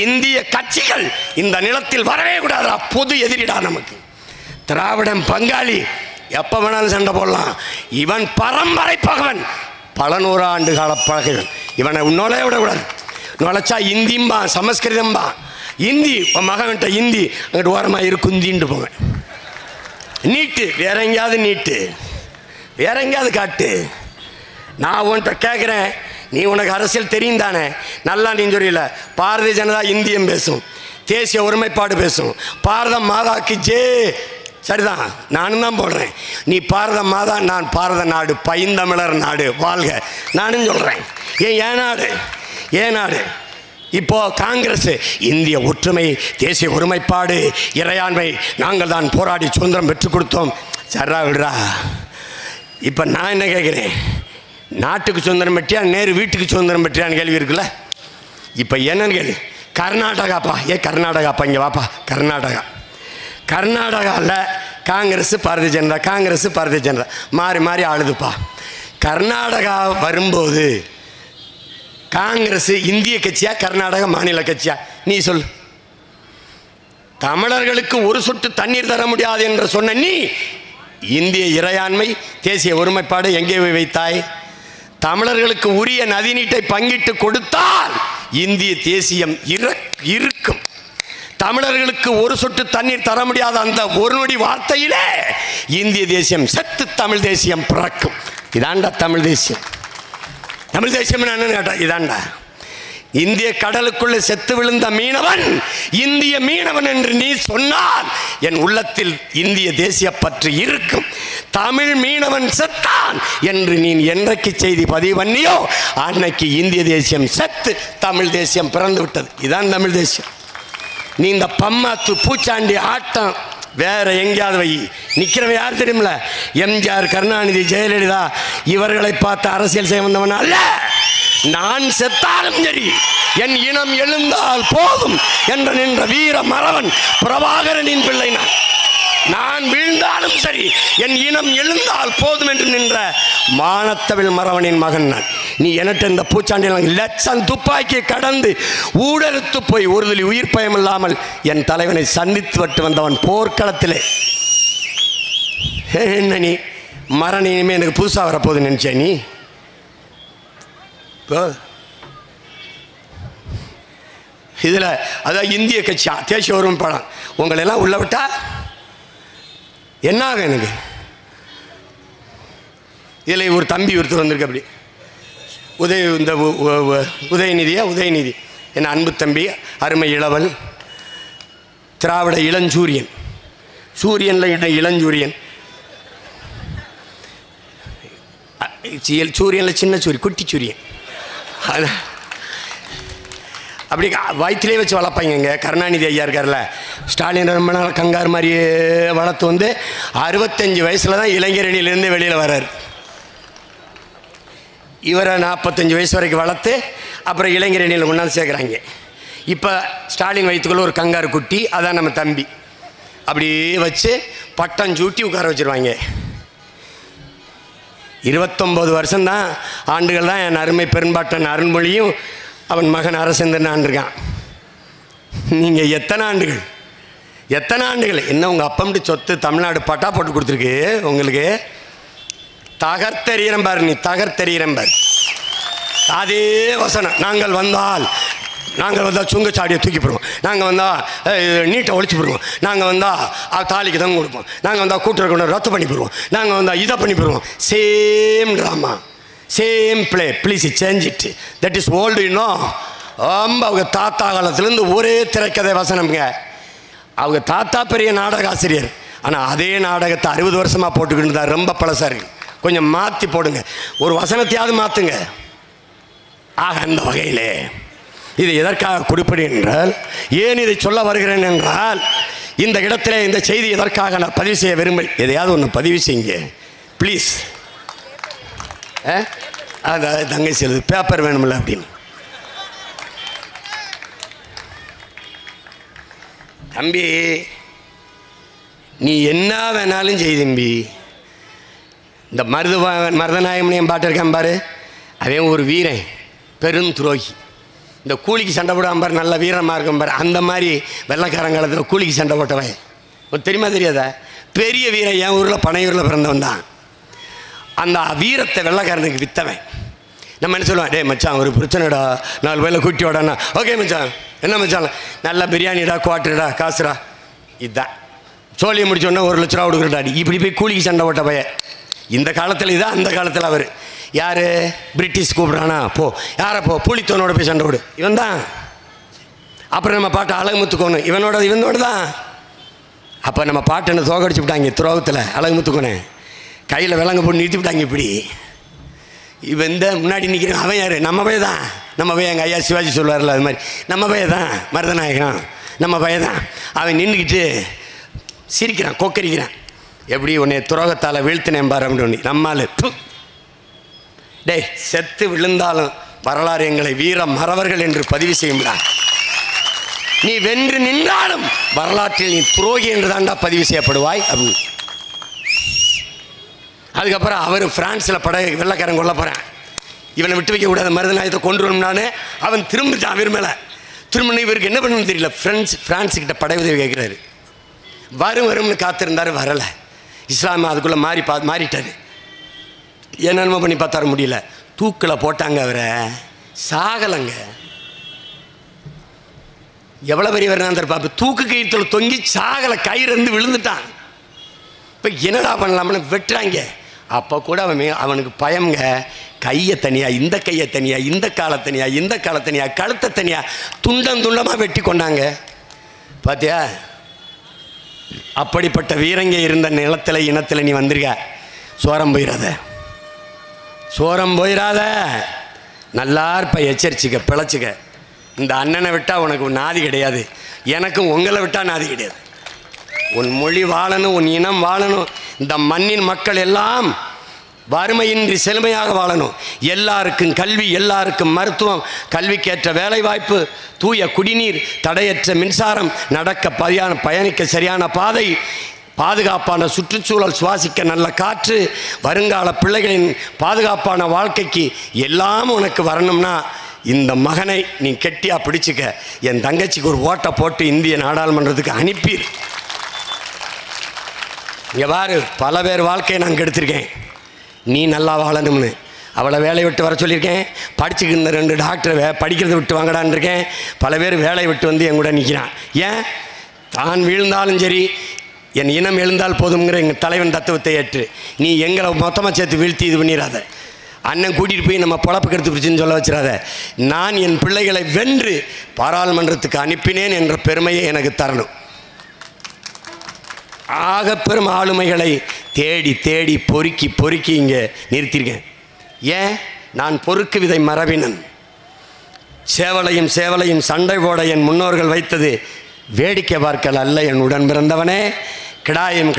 இந்திய கட்சிகள் இந்த நிலத்தில் வரவே கூடாது, பொது எதிரிடா நமக்கு. திராவிடம் பங்காளி, எப்போ வேணாலும் சண்டை போடலாம். இவன் பரம்பரை பகவன், பல 100 ஆண்டு கால பகைவன். இவனை நுழைய விடக்கூடாது. நுழைச்சா இந்திம்பா, சமஸ்கிருதம்பா. இந்தி மகன்கிட்ட இந்தி அங்கிட்டு ஓரமாக இரு குந்தின்ட்டு போங்க. நீட்டு வேற எங்கேயாவது, நீட்டு வேற எங்கேயாவது காட்டு. நான் உன்கிட்ட கேட்குறேன், நீ உனக்கு அரசியல் தெரியும் தானே? நல்லா நீ சொல்லியில. பாரதிய ஜனதா இந்தியம் பேசும், தேசிய ஒருமைப்பாடு பேசும், பாரத மாதாக்கு ஜே சரிதான், நானும் தான் போடுறேன். நீ பாரத மாதா, நான் பாரத நாடு, பைந்தமிழர் நாடு வாழ்க நானும் சொல்கிறேன். ஏன் நாடு, ஏன் நாடு? இப்போ காங்கிரஸ் இந்திய ஒற்றுமை, தேசிய ஒருமைப்பாடு, இறையாண்மை, நாங்கள் தான் போராடி சுதந்திரம் பெற்றுக் கொடுத்தோம். சரா விடுறா. இப்போ நான் என்ன கேட்குறேன், நாட்டுக்கு சுதந்திரம் பெற்றியா, நேரு வீட்டுக்கு சுதந்திரம் பெற்றியான்னு கேள்வி இருக்குல்ல. இப்போ என்னன்னு கேள்வி, கர்நாடகாப்பா, கர்நாடகாப்பா, இங்கே வாப்பா. கர்நாடகாவில் காங்கிரஸ் பாரதிய ஜனதா, காங்கிரஸ் பாரதிய ஜனதா மாறி மாறி ஆளுதுப்பா. கர்நாடகா வரும்போது காங்கிரஸ் இந்திய கட்சியா, கர்நாடக மாநில கட்சியா? நீ சொல். தமிழர்களுக்கு ஒரு சொட்டு தண்ணீர் தர முடியாது என்று சொன்ன நீ இந்திய இறையாண்மை, தேசிய ஒருமைப்பாடு எங்கே வைத்தாய்? தமிழர்களுக்கு உரிய நதிநீட்டை பங்கிட்டு கொடுத்தால் இந்திய தேசியம் இருக்கும். தமிழர்களுக்கு ஒரு சொட்டு தண்ணீர் தர முடியாத அந்த ஒரு நொடி வார்த்தையிலே இந்திய தேசியம் செத்து தமிழ் தேசியம் பிறக்கும். இதாண்டா தமிழ் தேசியம். தமிழ் தேசியம் என்னன்னு கேட்டா இதாண்டா. இந்திய கடலுக்குள்ளே செத்து விழுந்த மீனவன் இந்திய மீனவன் என்று நீ சொன்னால் என் உள்ளத்தில் இந்திய தேசிய பற்று இருக்கும். தமிழ் மீனவன் செத்தான் என்று நீ என்றைக்கு செய்தி பதிவு பண்ணியோ அன்னைக்கு இந்திய தேசியம் செத்து தமிழ் தேசியம் பிறந்து விட்டது. இதான் தமிழ் தேசியம். நீ இந்த பம்மாத்து பூச்சாண்டி ஆட்டம் வேற எங்கேயாவது வை. நிற்கிறவன் யார் தெரியுமில்ல? எம்ஜிஆர், கருணாநிதி, ஜெயலலிதா இவர்களை பார்த்து அரசியல் செய்ய வந்தவன் அல்ல. நான் செத்தாலும் சரி என் இனம் எழுந்தால் போதும் என்று நின்ற வீர மறவன் பிரபாகரனின் பிள்ளை நான். நான் வீழ்ந்தாலும் சரி என் இனம் எழுந்தால் போதும் என்று நின்ற மானத்தமிழ் மறவனின் மகன் நான். நீ என்கிட்ட இந்த பூச்சாண்டில் லட்சம் துப்பாக்கி கடந்து ஊடறுத்து போய் ஒரு துளி உயிர் பயம் இல்லாமல் என் தலைவனை சந்தித்து விட்டு வந்தவன் போர்க்களத்திலே. என்ன நீ மரணி இனிமே எனக்கு புதுசாக வரப்போகுதுன்னு நினச்ச நீ? இதில் அதான் இந்திய கட்சியா, தேசிய ஒருமைப்பாடம் உங்களெல்லாம் உள்ள விட்டா என்ன ஆகும் எனக்கு? இதில் ஒரு தம்பி ஒருத்தர் வந்திருக்கு. அப்படி இந்த உதயநிதி என் அன்பு தம்பி, அருமை இளவல், திராவிட இளஞ்சூரியன், சூரியனில் இளஞ்சூரியன், சூரியனில் சின்ன சூரியன், குட்டி சூரியன். அது அப்படி வயிற்றுலேயே வச்சு வளர்ப்பாங்க. கருணாநிதி ஐயா இருக்கார்ல, ஸ்டாலின் ரொம்ப நாள் கங்கார் மாதிரியே வளர்த்து வந்து 65 வயசில் தான் இளைஞரணியிலேருந்து வெளியில் வர்றார். இவரை 45 வயசு வரைக்கும் வளர்த்து அப்புறம் இளைஞரணியில் கொண்டாந்து சேர்க்குறாங்க. இப்போ ஸ்டாலின் வயிற்றுக்குள்ளே ஒரு கங்காரு குட்டி, அதான் நம்ம தம்பி. அப்படியே வச்சு பட்டம் சூட்டி உட்கார வச்சுருவாங்க. 29 வருஷம்தான் ஆண்டுகள் தான் என் அருமை பெரும்பாட்டன் அருண்மொழியும் அவன் மகன் அரசேந்திரன் ஆண்டிருக்கான். நீங்கள் எத்தனை ஆண்டுகள் என்ன உங்கள் அப்பம்ட்டு சொத்து தமிழ்நாடு பட்டா போட்டு கொடுத்துருக்கு உங்களுக்கு? தகர்த்தெறிகிறம்பார், நீ தகர்த்தெறிகிறம்பார். அதே வசனம், நாங்கள் வந்தால் சுங்கச்சாடியை தூக்கி போடுவோம், நாங்கள் வந்தால் நீட்டை ஒழிச்சு போடுவோம், நாங்கள் வந்தால் தாலிக்கு தான் கொடுப்போம், நாங்கள் வந்தால் கூட்டுற கொண்டு ரத்து பண்ணி போடுவோம், நாங்கள் வந்தால் இதை பண்ணி போடுவோம். Same drama, same play, please change it, that is old. இன்னும் ரொம்ப அவங்க தாத்தா காலத்துலேருந்து ஒரே திரைக்கதை வசனம்ங்க. அவங்க தாத்தா பெரிய நாடக ஆசிரியர், ஆனால் அதே நாடகத்தை 60 வருஷமாக போட்டுக்கிட்டு தான். ரொம்ப பழசாக இருக்குது, கொஞ்சம் மாற்றி போடுங்க, ஒரு வசனத்தையாவது மாற்றுங்க. ஆக அந்த வகையிலே இது எதற்காக குறிப்பிடு என்றால், ஏன் இதை சொல்ல வருகிறேன் என்றால், இந்த இடத்துல இந்த செய்தி எதற்காக நான் பதிவு செய்ய விரும்ப, எதையாவது ஒன்று பதிவு செய்யுங்க ப்ளீஸ். அதான் தங்கச்சி எழுது, பேப்பர் வேணுமில்ல அப்படின்னு. தம்பி நீ என்ன வேணாலும் செய் தம்பி. இந்த மருதநாயகம்னு பாட்டு இருக்கான் பாரு, அவன் ஒரு வீரன், பெரும் துரோகி. இந்த கூலிக்கு சண்டை போடாம பாரு, நல்ல வீரமாக இருக்கும் பாரு. அந்த மாதிரி வெள்ளைக்காரங்காலத்தில் கூலிக்கு சண்டை போட்டவன் தெரியுமா தெரியாதா? பெரிய வீரன், என் ஊரில் பனையூரில் பிறந்தவன் தான். அந்த வீரத்தை வெள்ளைக்காரனுக்கு விற்றவன். நம்ம என்ன சொல்லுவான், டே மச்சான் ஒரு பிரச்சனைடா, 4 பேரில் கூட்டி வாடாண்ணா. ஓகே மச்சான், என்ன மச்சான், நல்லா பிரியாணிடா, குவாட்டருடா, காசுடா. இதுதான் சோழியை முடிச்சோன்னா 1 லட்ச ரூபா கொடுக்குறடா. இப்படி போய் கூலிக்கு சண்டை போட்ட பையன். இந்த காலத்தில் இதான், அந்த காலத்தில் அவர் யார்? பிரிட்டிஷ் கூப்பிட்றானா, போ யாரை போ புலித்தோனோட போய் சண்டை விடு, இவன் தான். அப்புறம் நம்ம பாட்டு அழகுமுத்துக்கோணும், இவனோட தான். அப்போ நம்ம பாட்டனை தோக்கடிச்சு விட்டாங்க துரோகத்தில். அழகு முத்துக்கோனே கையில் விலங்கு போட்டு நிறுத்தி விட்டாங்க. இப்படி இவன் இந்த முன்னாடி நிற்கிறேன். அவன் யார்? நம்ம பையன் தான். நம்ம பையன் எங்கள் ஐயா சிவாஜி சொல்லுவார்ல, அது மாதிரி நம்ம பையன் தான் மருதநாயகம், நம்ம பையன் தான். அவன் நின்றுக்கிட்டு சிரிக்கிறான், கொக்கரிக்கிறான். எப்படி உன்னை துரோகத்தால் வீழ்த்தினேன் பாரு அப்படின்னு. நம்மால் டேய் செத்து விழுந்தாலும் வரலாறு எங்களை வீர மறவர்கள் என்று பதிவு செய்யும்டா. நீ வென்று நின்றாலும் வரலாற்றில் நீ துரோகி என்று தான்டா பதிவு செய்யப்படுவாய் அப்படின்னு. அதுக்கப்புறம் அவர் பிரான்ஸில் வெள்ளைக்காரன் கொல்ல போகிறேன், இவனை விட்டு வைக்க கூடாது, மருதநாயகத்தை கொண்டுருனானே அவன் திரும்பிட்டான். அவர் மேலே திரும்ப இவருக்கு என்ன பண்ணணும்னு தெரியல. பிரான்ஸுக்கிட்ட படை உதவி கேட்குறாரு. வரும்னு காத்திருந்தார், வரலை. இஸ்லாமிய அதுக்குள்ளே மாறிட்டார். என்னென்னமோ பண்ணி பார்த்தாரு, முடியல. தூக்கில் போட்டாங்க. அவரை சாகலைங்க. எவ்வளோ பெரியவர் நான் இருப்பா. தூக்கு கயிற்றுல தொங்கி சாகலை, கயிறு இருந்து விழுந்துட்டான். இப்போ என்னடா பண்ணலாம்னு வெட்டுறாங்க. அப்போ கூட அவனுக்கு பயம்ங்க. கையை தனியாக, இந்த கையை தனியாக, இந்த காலை தனியாக, இந்த காலை தனியாக, கழுத்தை தனியாக துண்டமாக வெட்டி கொண்டாங்க. பார்த்தியா, அப்படிப்பட்ட வீரங்க இருந்த நிலத்தில் இனத்தில் நீ வந்திருக்க. சோரம் போயிடாத. நல்லா இருப்ப, எச்சரிச்சுக்க, பிழைச்சிக்க. இந்த அண்ணனை விட்டால் உனக்கு நாதி கிடையாது, எனக்கும் உங்களை விட்டால் நாதி கிடையாது. உன் மொழி வாழணும், உன் இனம் வாழணும். இந்த மண்ணின் மக்கள் எல்லாம் வறுமையின்றி செழுமையாக வாழணும். எல்லாருக்கும் கல்வி, எல்லாருக்கும் மருத்துவம், கல்விக்கேற்ற வேலை வாய்ப்பு, தூய குடிநீர், தடையற்ற மின்சாரம், பயணிக்க சரியான பாதை, பாதுகாப்பான சுற்றுச்சூழல், சுவாசிக்க நல்ல காற்று, வருங்கால பிள்ளைகளின் பாதுகாப்பான வாழ்க்கைக்கு எல்லாம் உனக்கு வரணும்னா இந்த மகனை நீ கெட்டியாக பிடிச்சிக்க. என் தங்கச்சிக்கு ஒரு ஓட்டை போட்டு இந்திய நாடாளுமன்றத்துக்கு அனுப்பி. இங்கே பாரு, பல பேர் வாழ்க்கையை நான் கெடுத்திருக்கேன். நீ நல்லா வாழணும்னு அவளை வேலையை விட்டு வர சொல்லியிருக்கேன். படிச்சுக்கு இந்த 2 டாக்டரை படிக்கிறத விட்டு வாங்கடான்னு இருக்கேன். பல பேர் வேலையை விட்டு வந்து என் கூட நிற்கிறான். ஏன்? தான் வீழ்ந்தாலும் சரி, என் இனம் எழுந்தால் போதுங்கிற எங்கள் தலைவன் தத்துவத்தை ஏற்று நீ எங்களை மொத்தமாக சேர்த்து வீழ்த்தி இது பண்ணிடாத. அண்ணன் கூட்டிகிட்டு போய் நம்ம பொழப்பு கெடுத்து பிடிச்சின்னு சொல்ல வச்சிடாத. நான் என் பிள்ளைகளை வென்று பாராளுமன்றத்துக்கு அனுப்பினேன் என்ற பெருமையை எனக்கு தரணும். ஆகப்பெரும் ஆளுமைகளை தேடி தேடி பொறுக்கி இங்கே நிறுத்தியிருக்கேன். ஏன்? நான் பொறுக்கு விதை மரபினன். சேவலையும் சண்டை போட என் முன்னோர்கள் வைத்தது வேடிக்கை பார்க்கல் அல்ல என் உடன் பிறந்தவனே. கிடாயும்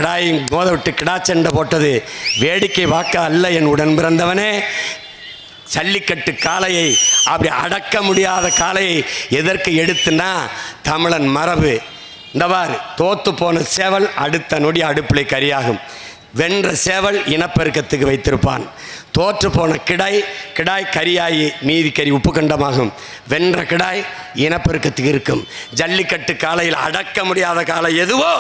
மோத விட்டு கிடாச்சண்டை போட்டது வேடிக்கை பார்க்க அல்ல என் உடன் பிறந்தவனே. ஜல்லிக்கட்டு காளையை, அப்படி அடக்க முடியாத காளையை எதற்கு எடுத்துனா தமிழன் மரபு. இந்த பார், தோத்து போன சேவல் அடுத்த நொடி அடுப்பிலை கரியாகும். வென்ற சேவல் இனப்பெருக்கத்துக்கு வைத்திருப்பான். தோற்று போன கிடாய் கரியாகி மீதி கறி உப்பு கண்டமாகும். வென்ற கிடாய் இனப்பெருக்கத்துக்கு இருக்கும். ஜல்லிக்கட்டு காலையில் அடக்க முடியாத காலை எதுவோ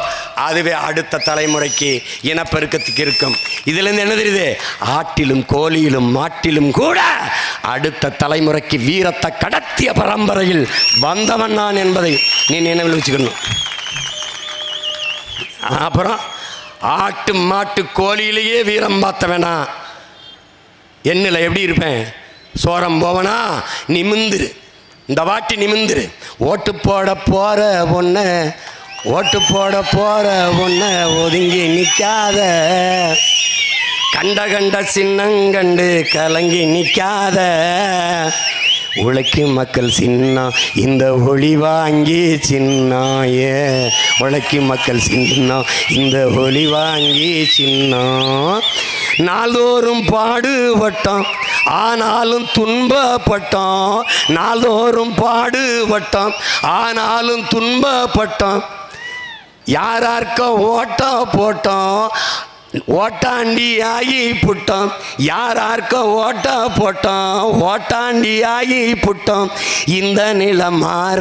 அதுவே அடுத்த தலைமுறைக்கு இனப்பெருக்கத்துக்கு இருக்கும். இதுலேருந்து என்ன தெரியுது? ஆட்டிலும் கோழியிலும் மாட்டிலும் கூட அடுத்த தலைமுறைக்கு வீரத்தை கடத்திய பரம்பரையில் வந்தவன் நான் என்பதை நீ நினைவில் வச்சுக்கணும். அப்புறம் ஆட்டு மாட்டு கோழியிலேயே வீரம் பார்த்த வேணாம். என்னில் எப்படி இருப்பேன்? சோரம் போவனா? நிமிந்துரு, இந்த வாட்டி நிமிந்துரு. ஓட்டு போட போற பொண்ண ஒதுங்கி நிற்காத. கண்ட சின்னங்கண்டு கலங்கி நிற்காத. உழைக்கும் மக்கள் சின்னம் இந்த ஒளி வாங்கி சின்னாயே. உழைக்கும் மக்கள் சின்னம் இந்த ஒளி வாங்கி சின்னம். நாள்தோறும் பாடுபட்டோம் ஆனாலும் துன்பப்பட்டோம். நாள்தோறும் பாடுபட்டோம் ஆனாலும் துன்பப்பட்டோம். யாரார்க்க ஓட்டம் போட்டோம், ஓட்டாண்டி ஆகி புட்டோம். யாரார்க்க ஓட்ட போட்டோம், ஓட்டாண்டி ஆகி புட்டோம். இந்த நிலம் மாற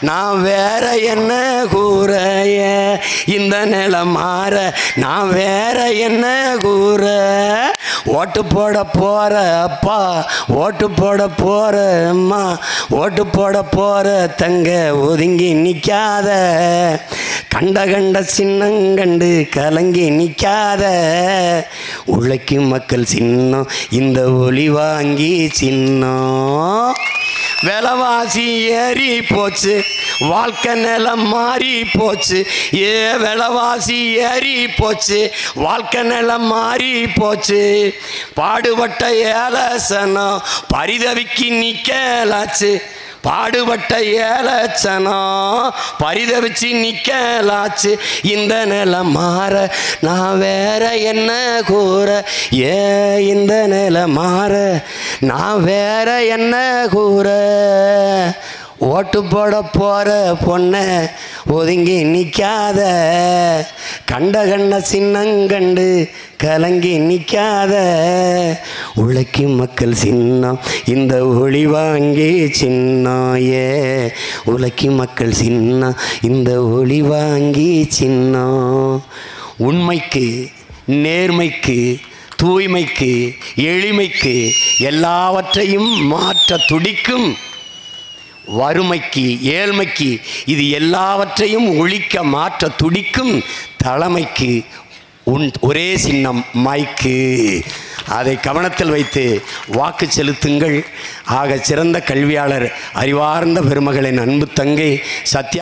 நான் வேற என்ன கூறைய. இந்த நிலம் மாற நான் வேற என்ன கூற. ஓட்டு போட போற அப்பா, ஓட்டு போட போற அம்மா, ஓட்டு போட போற தங்க ஒதுங்கி நிற்காத. கண்ட சின்னங்கண்டு கலங்கி நிற்காத. உழைக்கும் மக்கள் சின்னம் இந்த ஒளி வாங்கி சின்னம். விலைவாசி ஏறி போச்சு, வாழ்க்கை நிலம் மாறி போச்சு. விலைவாசி ஏறி போச்சு, வாழ்க்கை நிலம் மாறி போச்சு. பாடுபட்ட ஏலசனம் பரிதவிக்கு நிக்கலாச்சு. பாடுபட்ட ஏலச்சனம் பரிதவிச்சு நிக்கலாச்சு. இந்த நிலம் மாற நான் வேற என்ன கூற, இந்த நிலம் மாற நான் வேற என்ன கூற. ஓட்டு போட போற பொண்ண ஒதுங்கி நிற்காத, கண்ட கண்ண சின்னங்கண்டு கலங்கி நிற்காத. உழைக்கும் மக்கள் சின்னம் இந்த ஒளி வாங்கி சின்னம், உழைக்கும் மக்கள் சின்னம் இந்த ஒளி வாங்கி சின்னம். உண்மைக்கு, நேர்மைக்கு, தூய்மைக்கு, எளிமைக்கு எல்லாவற்றையும் மாற்ற துடிக்கும். வறுமைக்கு, ஏழ்மைக்கு இது எல்லாவற்றையும் ஒழிக்க மாற்ற துடிக்கும் தலைமைக்கு ஒரே சின்னம் மைக்கு. அதை கவனத்தில் வைத்து வாக்கு செலுத்துங்கள். ஆக சிறந்த கல்வியாளர் அறிவார்ந்த பெருமகளின் அன்பு தங்கை சத்யா